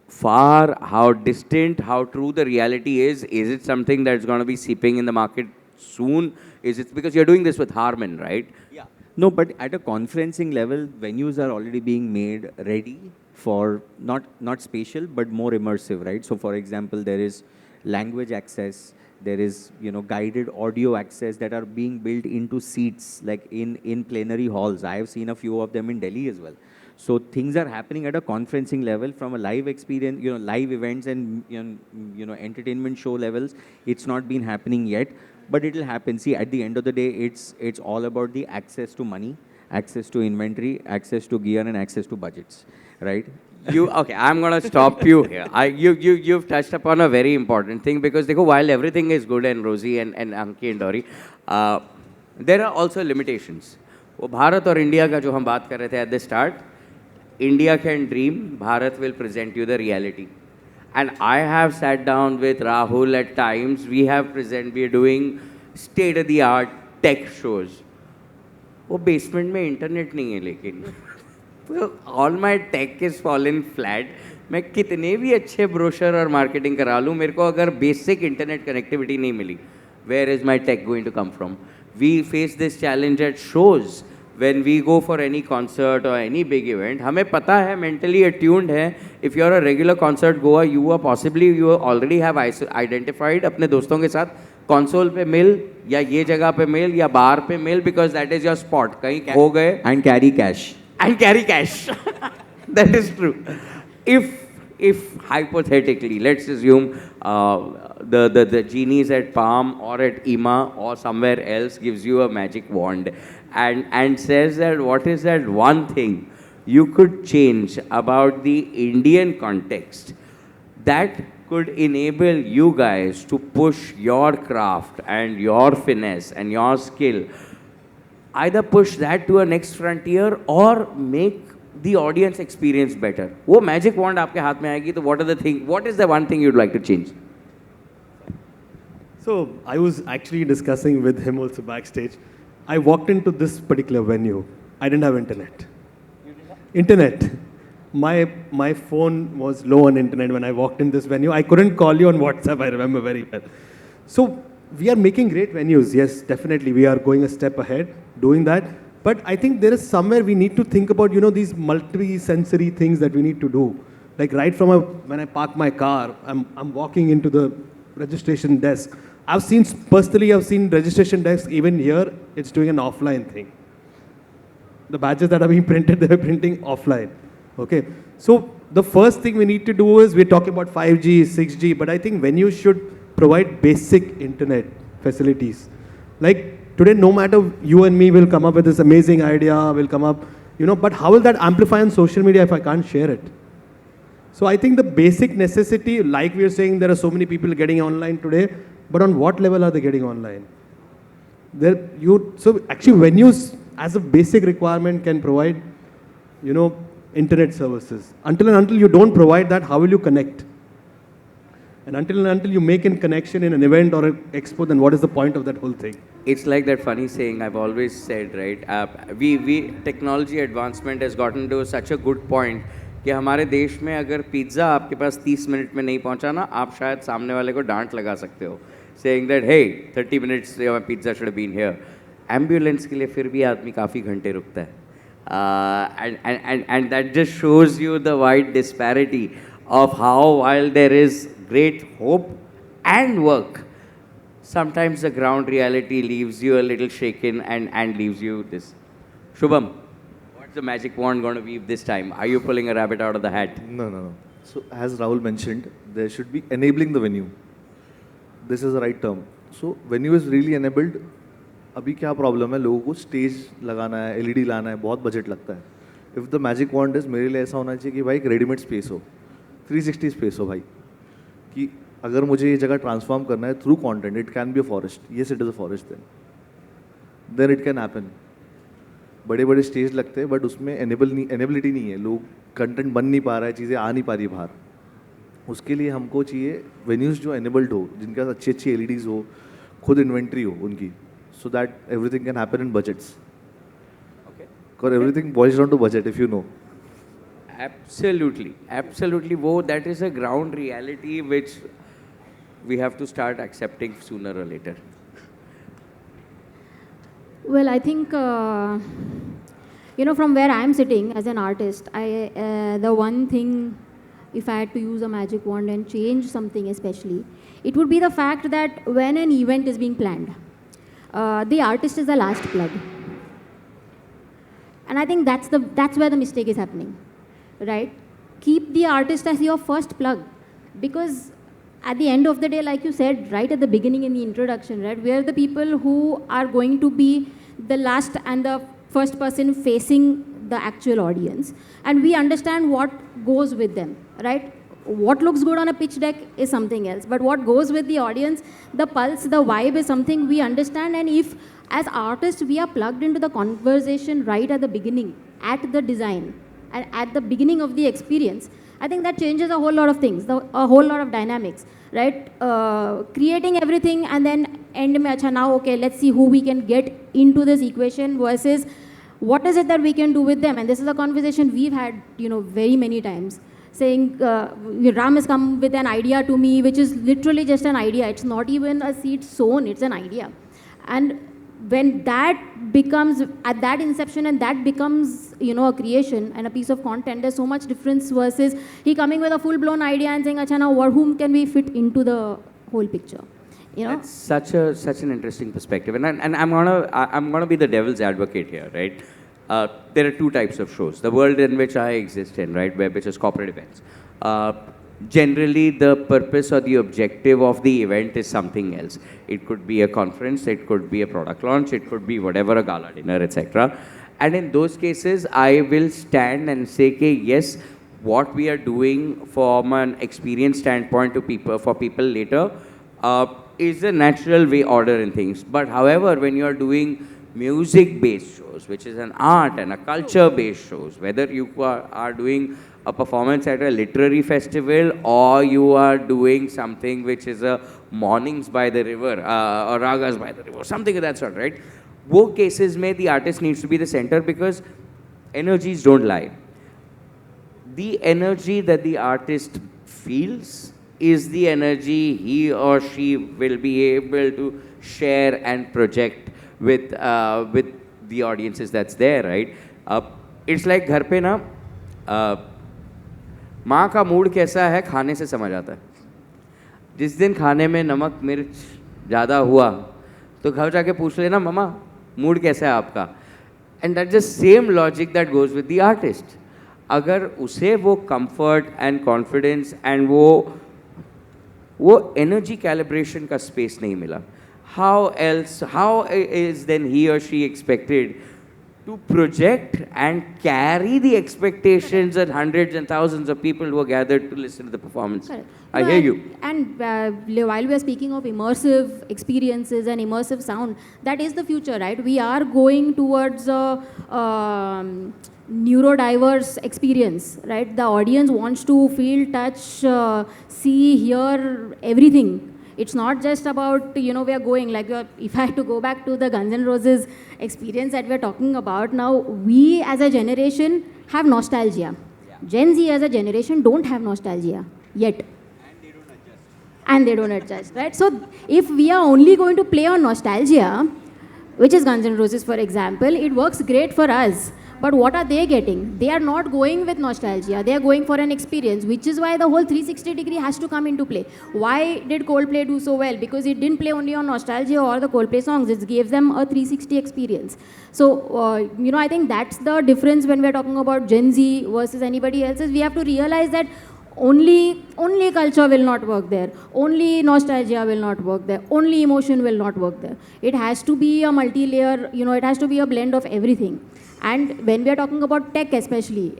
Speaker 2: far, how distant, how true the reality is it something that's going to be seeping in the market soon? Is it because you're doing this with Harman, right?
Speaker 4: Yeah. No, but at a conferencing level, venues are already being made ready for not spatial, but more immersive, right? So for example, there is language access, there is guided audio access that are being built into seats like in plenary halls. I have seen a few of them in Delhi as well. So things are happening at a conferencing level from a live experience, live events and entertainment show levels. It's not been happening yet, but it will happen. See, at the end of the day, it's all about the access to money, access to inventory, access to gear, and access to budgets, right?
Speaker 2: Okay, I'm going to stop you here. You've touched upon a very important thing because while everything is good and rosy and Anki and Dory, there are also limitations. वो भारत और India का जो हम बात कर रहे थे at the start, India can dream, Bharat will present you the reality. And I have sat down with Rahul at times, we are doing state-of-the-art tech shows. वो basement में internet नहीं है लेकिन all my tech is fallen flat. मैं कितने भी अच्छे brochure और marketing करा लूँ, मेरे को अगर basic internet connectivity नहीं मिली, where is my tech going to come from? We face this challenge at shows. When we go for any concert or any big event, हमें पता है mentally attuned है. If you are a regular concert goer, you already have identified अपने दोस्तों के साथ console पे मिल या ये जगह पे मिल या बार पे मिल because that is your spot. कहीं हो गए
Speaker 4: and carry cash.
Speaker 2: And carry cash. That is true. if hypothetically, let's assume the genies at Palm or at IMA or somewhere else gives you a magic wand and says that what is that one thing you could change about the Indian context that could enable you guys to push your craft and your finesse and your skill, either push that to a next frontier or make the audience experience better. वो magic wand आपके हाथ में आएगी तो what is the one thing you'd like to change?
Speaker 3: So I was actually discussing with him also backstage. I walked into this particular venue. I didn't have internet. Internet. My phone was low on internet when I walked in this venue. I couldn't call you on WhatsApp, I remember very well. So we are making great venues. Yes, definitely. We are going a step ahead doing that. But I think there is somewhere we need to think about, these multi-sensory things that we need to do. Like right from when I park my car, I'm walking into the registration desk. Personally, I've seen registration desks even here, it's doing an offline thing. The badges that are being printed, they're printing offline. Okay, so the first thing we need to do is, we're talking about 5G, 6G, but I think venues should provide basic internet facilities. Like today, no matter you and me will come up with this amazing idea, will come up, but how will that amplify on social media if I can't share it? So I think the basic necessity, like we are saying, there are so many people getting online today, but on what level are they getting online? So actually venues as a basic requirement can provide, internet services. Until you don't provide that, how will you connect? And until you make a connection in an event or an expo, then what is the point of that whole thing?
Speaker 2: It's like that funny saying I've always said, right? Technology advancement has gotten to such a good point कि हमारे देश में अगर pizza आपके पास 30 minute में नहीं पहुंचा ना, आप शायद सामने वाले को डांट लगा सकते हो, saying that hey 30 minutes your pizza should have been here. Ambulance के लिए फिर भी आदमी काफ़ी घंटे रुकता है. And that just shows you the wide disparity of how, while there is great hope and work, sometimes the ground reality leaves you a little shaken and leaves you this. Shubham, what's the magic wand going to weave this time? Are you pulling a rabbit out of the hat?
Speaker 6: No. So as Rahul mentioned, there should be enabling the venue. This is the right term. So venue is really enabled. अभी क्या problem है, लोगों को stage लगाना है, LED लाना है, बहुत बजट लगता है. If the magic wand is, मेरे लिए ऐसा होना चाहिए कि भाई एक रेडीमेड स्पेस हो, 360 स्पेस हो भाई, कि अगर मुझे ये जगह ट्रांसफॉर्म करना है through content, it can be a forest. Yes, it is a forest. Then it can happen. बड़े बड़े स्टेज लगते हैं बट उसमें एनेबिलिटी नहीं है, लोग कंटेंट बन नहीं पा रहा है, चीज़ें आ नहीं पा रही बाहर. उसके लिए हमको चाहिए वेन्यूज़ जो एनेबल्ड हो, जिनके पास अच्छी अच्छी एलईडीज़ हो, खुद इन्वेंट्री हो उनकी, so that everything can happen in budgets.
Speaker 2: Okay.
Speaker 6: Because everything boils down to budget, if you know.
Speaker 2: Absolutely. Wo, that is a ground reality which we have to start accepting sooner or later.
Speaker 5: Well, I think, from where I'm sitting as an artist, the one thing, if I had to use a magic wand and change something especially, it would be the fact that when an event is being planned, the artist is the last plug. And I think that's where the mistake is happening, right? Keep the artist as your first plug, because at the end of the day, like you said right at the beginning in the introduction, right, we are the people who are going to be the last and the first person facing the actual audience, and we understand what goes with them, right? What looks good on a pitch deck is something else, but what goes with the audience, the pulse, the vibe is something we understand. And if as artists we are plugged into the conversation right at the beginning, at the design and at the beginning of the experience, I think that changes a whole lot of things, a whole lot of dynamics, right? Creating everything and then end mein, acha, now okay, let's see who we can get into this equation versus what is it that we can do with them. And this is a conversation we've had, very many times, saying Ram has come with an idea to me, which is literally just an idea. It's not even a seed sown, it's an idea. And when that becomes, at that inception, and that becomes, a creation and a piece of content, there's so much difference versus he coming with a full-blown idea and saying, acha, now whom can we fit into the whole picture?
Speaker 2: That's such an interesting perspective. And I'm gonna be the devil's advocate here, right? there are two types of shows. The world in which I exist in, right, which is corporate events. Generally, the purpose or the objective of the event is something else. It could be a conference, it could be a product launch, it could be whatever, a gala dinner, etc. And in those cases, I will stand and say, okay, yes, what we are doing from an experience standpoint for people later is a natural way order in things. But however, when you are doing music-based shows, which is an art and a culture-based shows, whether you are doing a performance at a literary festival or you are doing something which is a mornings by the river or ragas by the river, something of that sort, right? Both cases may the artist needs to be the center because energies don't lie. The energy that the artist feels is the energy he or she will be able to share and project with the audiences that's there, right? It's like घर पे ना माँ का mood कैसा है खाने से समझ आता है. जिस दिन खाने में नमक मिर्च ज़्यादा हुआ तो घर जाके पूछ लेना मम्मा मूड कैसा है आपका. And that the same logic that goes with the artist. अगर उसे वो कंफर्ट एंड कॉन्फिडेंस एंड वो एनर्जी कैलिब्रेशन का स्पेस नहीं मिला, how is then he or she expected to project and carry the expectations of hundreds and thousands of people who are gathered to listen to the performance?
Speaker 5: Correct.
Speaker 2: I hear you.
Speaker 5: And while we are speaking of immersive experiences and immersive sound, that is the future, right? We are going towards a neurodiverse experience, right? The audience wants to feel, touch, see, hear everything. It's not just about, we are going, like, if I had to go back to the Guns N' Roses experience that we're talking about, now we as a generation have nostalgia. Yeah. Gen Z as a generation don't have nostalgia yet. And they don't adjust, right? So if we are only going to play on nostalgia, which is Guns N' Roses, for example, it works great for us. But what are they getting? They are not going with nostalgia. They are going for an experience, which is why the whole 360-degree has to come into play. Why did Coldplay do so well? Because it didn't play only on nostalgia or the Coldplay songs. It gave them a 360 experience. So, I think that's the difference when we're talking about Gen Z versus anybody else's. We have to realize that only culture will not work there. Only nostalgia will not work there. Only emotion will not work there. It has to be a multi-layer, it has to be a blend of everything. And when we are talking about tech especially,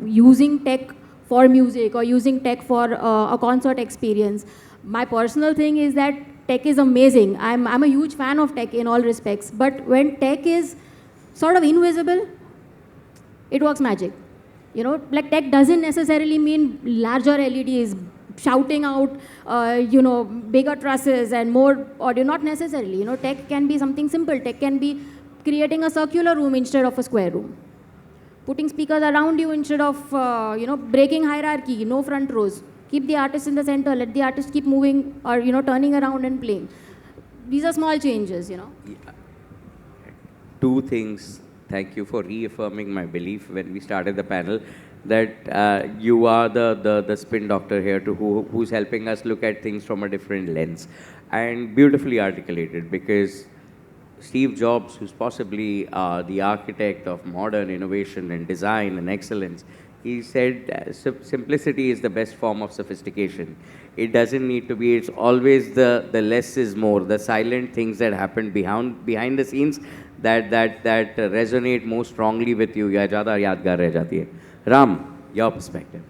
Speaker 5: using tech for music or using tech for a concert experience, my personal thing is that tech is amazing. I'm a huge fan of tech in all respects. But when tech is sort of invisible, it works magic. Like tech doesn't necessarily mean larger LEDs, shouting out, bigger trusses and more audio, not necessarily. Tech can be something simple. Tech can be creating a circular room instead of a square room. Putting speakers around you instead of, breaking hierarchy, no front rows. Keep the artist in the center, let the artist keep moving or, turning around and playing. These are small changes,
Speaker 2: Yeah. Two things. Thank you for reaffirming my belief when we started the panel that you are the spin doctor here who's helping us look at things from a different lens. And beautifully articulated, because Steve Jobs, who's possibly the architect of modern innovation and design and excellence, he said simplicity is the best form of sophistication. It doesn't need to be, it's always the less is more, the silent things that happen behind the scenes that resonate most strongly with you. Ya zyada yaadgar reh jati hai. Ram, your perspective.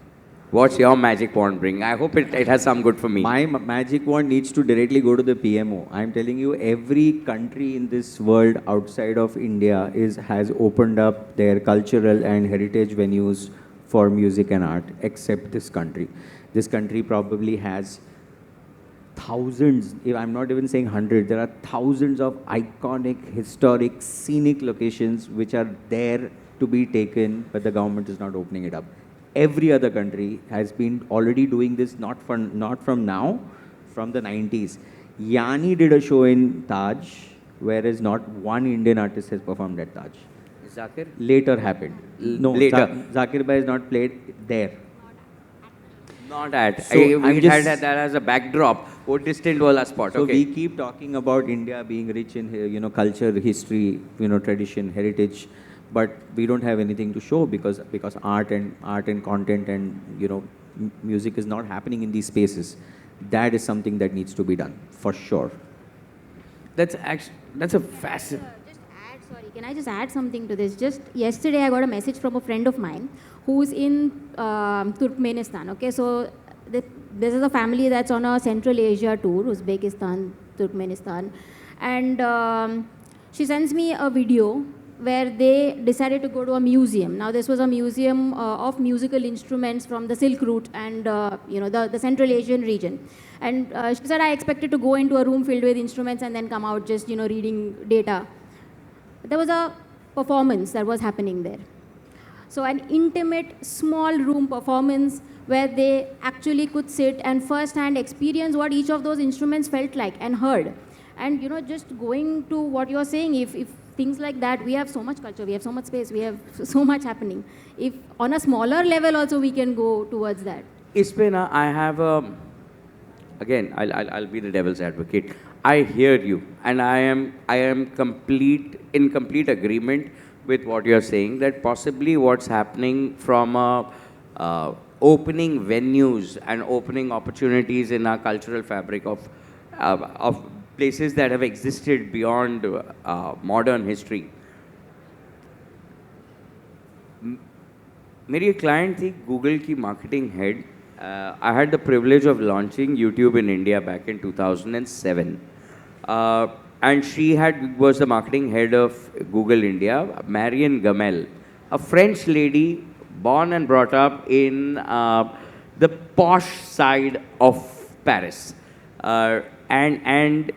Speaker 2: What's your magic wand bring? I hope it has some good for me.
Speaker 4: My magic wand needs to directly go to the PMO. I'm telling you, every country in this world outside of India has opened up their cultural and heritage venues for music and art, except this country. This country probably has thousands, if I'm not even saying hundreds, there are thousands of iconic, historic, scenic locations which are there to be taken, but the government is not opening it up. Every other country has been already doing this, not from now, from the 90s. Yanni did a show in Taj, whereas not one Indian artist has performed at Taj.
Speaker 2: Zakir?
Speaker 4: Later happened. No,
Speaker 2: later.
Speaker 4: Zakir Bhai has not played there.
Speaker 2: Not at.
Speaker 4: So
Speaker 2: we had that as a backdrop. What distant wala spot?
Speaker 4: So
Speaker 2: okay.
Speaker 4: we keep talking about India being rich in culture, history, tradition, heritage. but we don't have anything to show because art and content and music is not happening in these spaces. That is something that needs to be done for sure.
Speaker 2: That's a fascinating.
Speaker 5: Sorry, can I just add something to this? Just yesterday, I got a message from a friend of mine who's in Turkmenistan. Okay, so this is a family that's on a Central Asia tour, Uzbekistan, Turkmenistan, and she sends me a video where they decided to go to a museum. Now, this was a museum of musical instruments from the Silk Route and the Central Asian region. And she said, I expected to go into a room filled with instruments and then come out just reading data. There was a performance that was happening there. So an intimate, small room performance where they actually could sit and firsthand experience what each of those instruments felt like and heard. And just going to what you're saying, if things like that, we have so much culture, we have so much space, we have so much happening. If on a smaller level also we can go towards that.
Speaker 2: Ispe na, I have again, I'll be the devil's advocate. I hear you, and I am in complete agreement with what you're saying, that possibly what's happening from opening venues and opening opportunities in our cultural fabric of places that have existed beyond modern history. मेरी एक client थी Google की marketing head. I had the privilege of launching YouTube in India back in 2007. And she was the marketing head of Google India, Marion Gamel, a French lady born and brought up in the posh side of Paris. And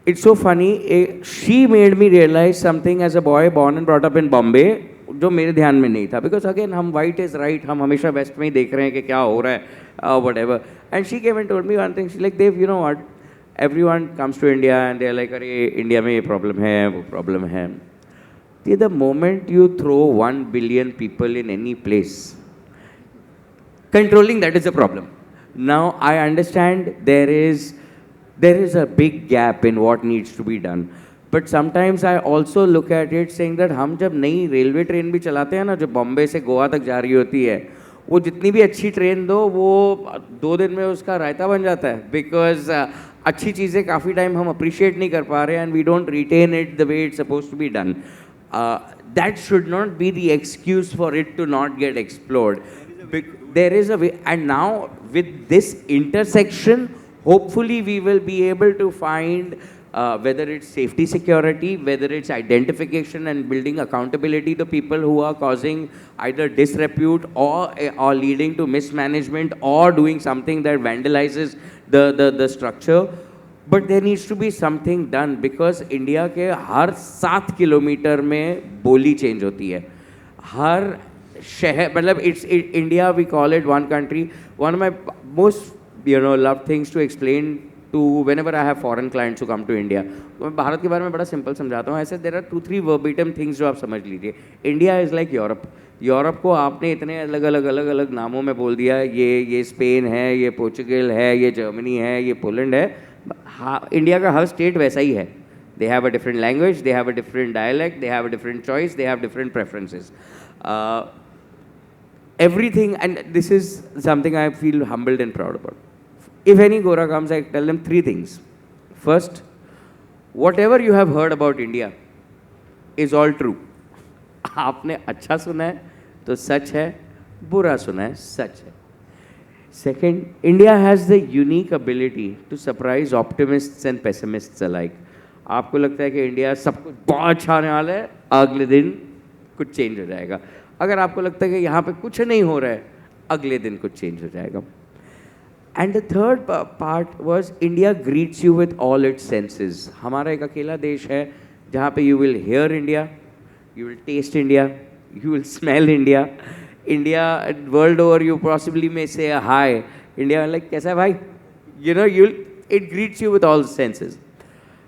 Speaker 2: it's so funny, she made me realize something as a boy born and brought up in Bombay, जो मेरे ध्यान में नहीं था, because again हम white is right, हम हमेशा west में ही देख रहे हैं कि क्या हो रहा है, whatever. And she came and told me one thing. She's like, Dev, you know what? Everyone comes to India and they're like, अरे India में ये problem है, वो problem है. The moment you throw 1 billion people in any place, controlling that is a problem. Now I understand there is a big gap in what needs to be done. But sometimes I also look at it saying that हम जब नई railway train भी चलाते हैं ना, जो बॉम्बे से गोवा तक जा रही होती है, वो जितनी भी अच्छी ट्रेन दो, वो 2 दिन में उसका रायता बन जाता है, because अच्छी चीज़ें काफ़ी टाइम हम appreciate नहीं कर पा रहे हैं and we don't retain it the way it's supposed to be done. That should not be the excuse for it to not get explored. There is a way, and now with this intersection, hopefully we will be able to find whether it's safety security, whether it's identification and building accountability to people who are causing either disrepute or leading to mismanagement or doing something that vandalizes the structure. But there needs to be something done, because India के हर 7 kilometre में बोली change होती है. हर शहर, मतलब it's India, we call it one country. One of my most loved things to explain to whenever I have foreign clients who come to India, मैं भारत के बारे में बड़ा सिंपल समझाता हूँ. ऐसे there are 2-3 verbatim things जो आप समझ लीजिए. India is like Europe. Europe को आपने इतने अलग अलग नामों में बोल दिया, ये स्पेन है, ये पोर्चुगल है, ये जर्मनी है, ये पोलैंड है. इंडिया का हर स्टेट वैसा ही है. They have a different language, they have a different dialect, they have a different choice, they have different preferences. Everything, and this is something I feel humbled and proud about. If any Gora comes, I tell them 3 things. First, whatever you have heard about India is all true. आपने अच्छा सुना है तो सच है, बुरा सुना है सच है. Second, India has the unique ability to surprise optimists and pessimists alike. आपको लगता है कि इंडिया सब कुछ बहुत अच्छा होने वाला है, अगले दिन कुछ चेंज हो जाएगा. अगर आपको लगता है कि यहाँ पे कुछ नहीं हो रहा है, अगले दिन कुछ चेंज हो जाएगा. And the third part was India greets you with all its senses. हमारा एक अकेला देश है जहाँ पे you will hear India, you will taste India, you will smell India. India, world over, you possibly may say a hi. India, like, kaisa hai bhai? It greets you with all the senses.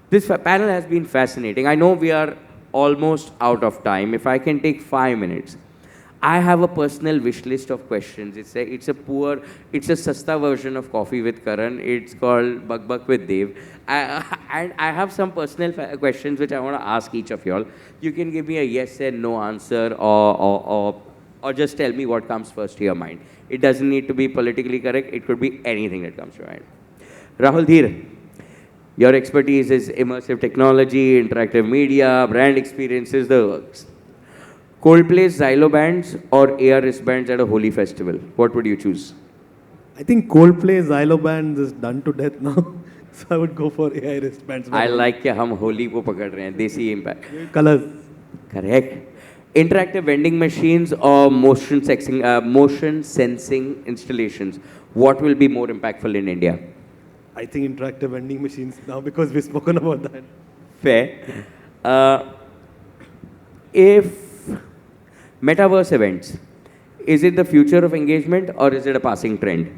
Speaker 2: This panel has been fascinating. I know we are almost out of time. If I can take 5 minutes. I have a personal wish list of questions. It's a sasta version of Coffee with Karan. It's called Bug Bug with Dev. And I have some personal questions which I want to ask each of y'all. You can give me a yes and no answer, or just tell me what comes first to your mind. It doesn't need to be politically correct. It could be anything that comes to your mind. Rahul, Dhir, your expertise is immersive technology, interactive media, brand experiences, the works. Coldplay's Xylo bands or AR wristbands at a holy festival? What would you choose?
Speaker 3: I think Coldplay Xylo band is done to death now. So I would go for AI wristbands.
Speaker 2: I like कि हम होली को पकड़ रहे हैं, देसी impact.
Speaker 3: Colors.
Speaker 2: Correct. Interactive vending machines or motion sensing installations. What will be more impactful in India?
Speaker 3: I think interactive vending machines now because we've spoken about that.
Speaker 2: Fair. If metaverse events, is it the future of engagement or is it a passing trend?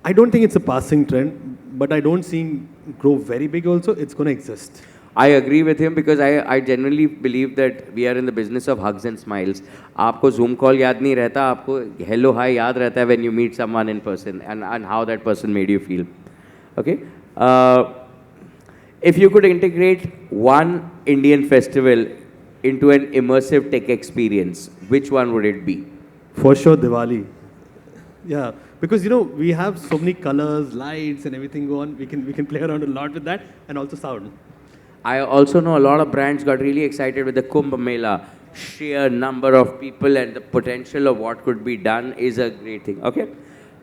Speaker 3: I don't think it's a passing trend, but I don't see it grow very big also. It's going to exist.
Speaker 2: I agree with him because I genuinely believe that we are in the business of hugs and smiles. आपको Zoom call याद नहीं रहता, आपको hello hi याद रहता है when you meet someone in person and how that person made you feel. Okay? If you could integrate one Indian festival into an immersive tech experience, which one would it be?
Speaker 3: For sure, Diwali. Yeah, because we have so many colors, lights, and everything go on. We can play around a lot with that, and also sound.
Speaker 2: I also know a lot of brands got really excited with the Kumbh Mela. Sheer number of people and the potential of what could be done is a great thing. Okay,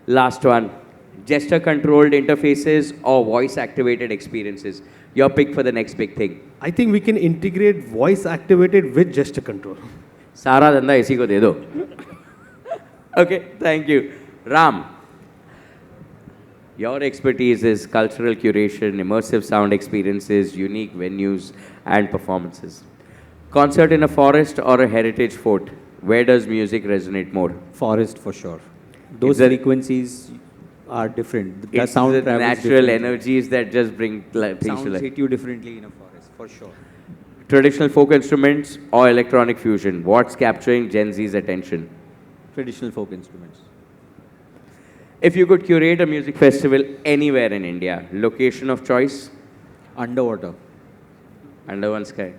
Speaker 2: last one. Gesture-controlled interfaces or voice-activated experiences. Your pick for the next big thing.
Speaker 3: I think we can integrate voice-activated with gesture control.
Speaker 2: सारा धंधा इसी को दे दो. Okay, thank you. Ram, your expertise is cultural curation, immersive sound experiences, unique venues, and performances. Concert in a forest or a heritage fort, where does music resonate more?
Speaker 4: Forest for sure. Those frequencies are different. The
Speaker 2: It's
Speaker 4: sound
Speaker 2: the
Speaker 4: travels
Speaker 2: natural
Speaker 4: differently.
Speaker 2: energies that just bring things to
Speaker 4: Sounds
Speaker 2: life.
Speaker 4: hit you differently in a forest, for sure.
Speaker 2: Traditional folk instruments or electronic fusion, what's capturing Gen Z's attention?
Speaker 4: Traditional folk instruments.
Speaker 2: If you could curate a music festival anywhere in India, location of choice?
Speaker 4: Underwater.
Speaker 2: Under one sky.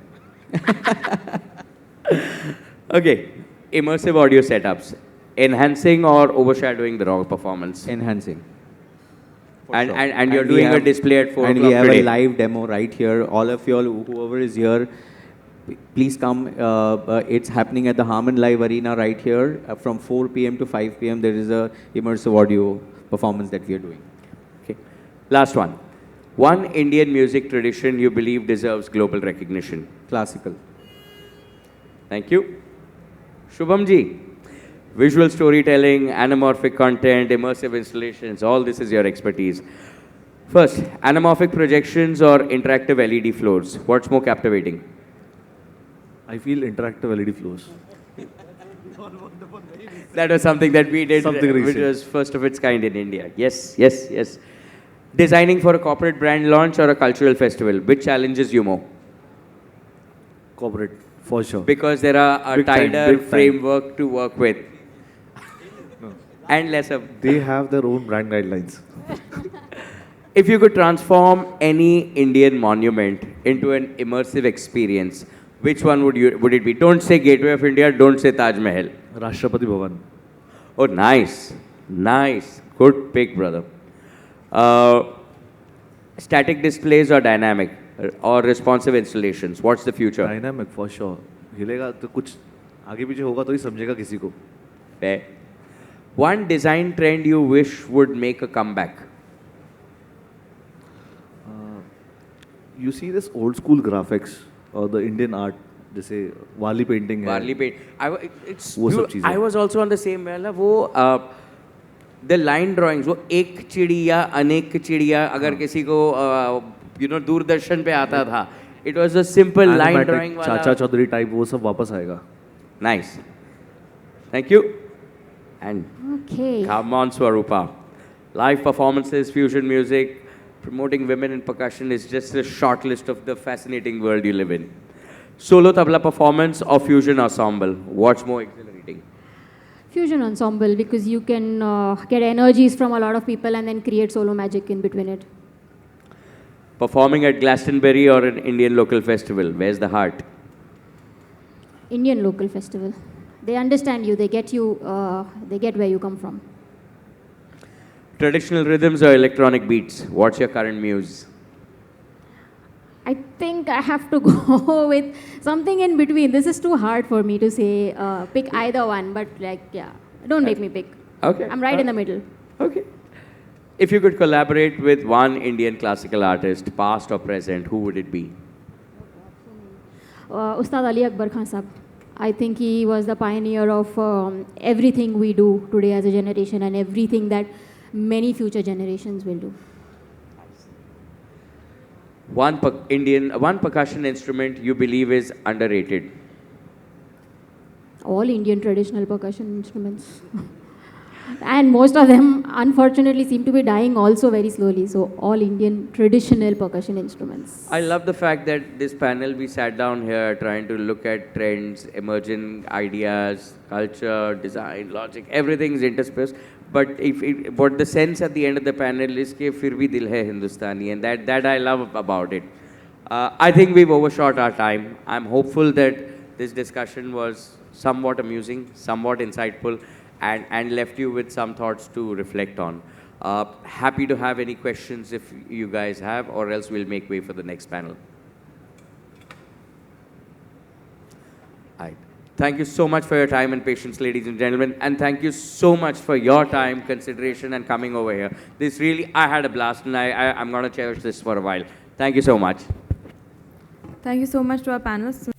Speaker 2: Okay, immersive audio setups, enhancing or overshadowing the raw performance?
Speaker 4: Enhancing. For
Speaker 2: And,
Speaker 4: sure.
Speaker 2: and you're
Speaker 4: we
Speaker 2: doing a
Speaker 4: have-
Speaker 2: display at 4
Speaker 4: And
Speaker 2: o'clock
Speaker 4: we have
Speaker 2: today.
Speaker 4: a live demo right here. All of y'all, whoever is here, please come. It's happening at the Harman Live Arena right here. From 4 p.m. to 5 p.m. there is a immersive audio performance that we are doing.
Speaker 2: Okay. Last one. One Indian music tradition you believe deserves global recognition?
Speaker 4: Classical.
Speaker 2: Thank you. Shubham ji, visual storytelling, anamorphic content, immersive installations, all this is your expertise. First, anamorphic projections or interactive LED floors. What's more captivating?
Speaker 6: I feel interactive LED floors.
Speaker 2: That was something that we did,
Speaker 6: Something
Speaker 2: which
Speaker 6: recent.
Speaker 2: was first of its kind in India. Yes, yes, yes. Designing for a corporate brand launch or a cultural festival, which challenges you more?
Speaker 6: Corporate, for sure.
Speaker 2: Because there are a
Speaker 6: Big time,
Speaker 2: tighter
Speaker 6: big time.
Speaker 2: framework to work with. And lesser.
Speaker 6: They have their own brand guidelines.
Speaker 2: If you could transform any Indian monument into an immersive experience, which one would it be? Don't say Gateway of India, don't say Taj Mahal.
Speaker 6: Rashtrapati Bhavan.
Speaker 2: Oh, nice. Nice. Good pick, brother. Static displays or dynamic or responsive installations? What's the future?
Speaker 6: Dynamic, for sure. हिलेगा तो कुछ आगे पीछे होगा तो ही समझेगा किसी को.
Speaker 2: Fair. One design trend you wish would make a comeback?
Speaker 6: You see this old school graphics or the Indian art, जैसे वाली पेंटिंग है.
Speaker 2: Warli paint. It's
Speaker 6: वो सब
Speaker 2: dude,
Speaker 6: चीज़ें.
Speaker 2: I was also on the same way. वो the line drawings, वो एक चिड़िया अनेक चिड़िया अगर किसी को दूरदर्शन पे आता था, it was a simple line
Speaker 6: Animatic,
Speaker 2: drawing वाला.
Speaker 6: चाचा चौधरी टाइप वो सब वापस आएगा.
Speaker 2: Nice. Thank you. And
Speaker 5: Okay.
Speaker 2: come on, Swarupa. Live performances, fusion music, promoting women in percussion is just a short list of the fascinating world you live in. Solo tabla performance or fusion ensemble, what's more exhilarating?
Speaker 5: Fusion ensemble, because you can get energies from a lot of people and then create solo magic in between it.
Speaker 2: Performing at Glastonbury or an Indian local festival, where's the heart?
Speaker 5: Indian local festival. They understand you, they get you, they get where you come from.
Speaker 2: Traditional rhythms or electronic beats? What's your current muse?
Speaker 5: I think I have to go with something in between. This is too hard for me to say, pick either one, but like, yeah, don't make me pick.
Speaker 2: Okay.
Speaker 5: I'm right in the middle.
Speaker 2: Okay. If you could collaborate with one Indian classical artist, past or present, who would it be?
Speaker 5: Ustad Ali Akbar Khan Sahab. I think he was the pioneer of everything we do today as a generation and everything that many future generations will do.
Speaker 2: One percussion instrument you believe is underrated.
Speaker 5: All Indian traditional percussion instruments. And most of them, unfortunately, seem to be dying also very slowly. So, all Indian traditional percussion instruments.
Speaker 2: I love the fact that this panel, we sat down here trying to look at trends, emerging ideas, culture, design, logic, everything is interspersed. But what the sense at the end of the panel is that fir bhi dil hai Hindustani, and that I love about it. I think we've overshot our time. I'm hopeful that this discussion was somewhat amusing, somewhat insightful, and left you with some thoughts to reflect on. Happy to have any questions if you guys have, or else we'll make way for the next panel. Right. Thank you so much for your time and patience, ladies and gentlemen, and thank you so much for your time, consideration, and coming over here. This really, I had a blast, and I'm going to cherish this for a while. Thank you so much.
Speaker 1: Thank you so much to our panelists.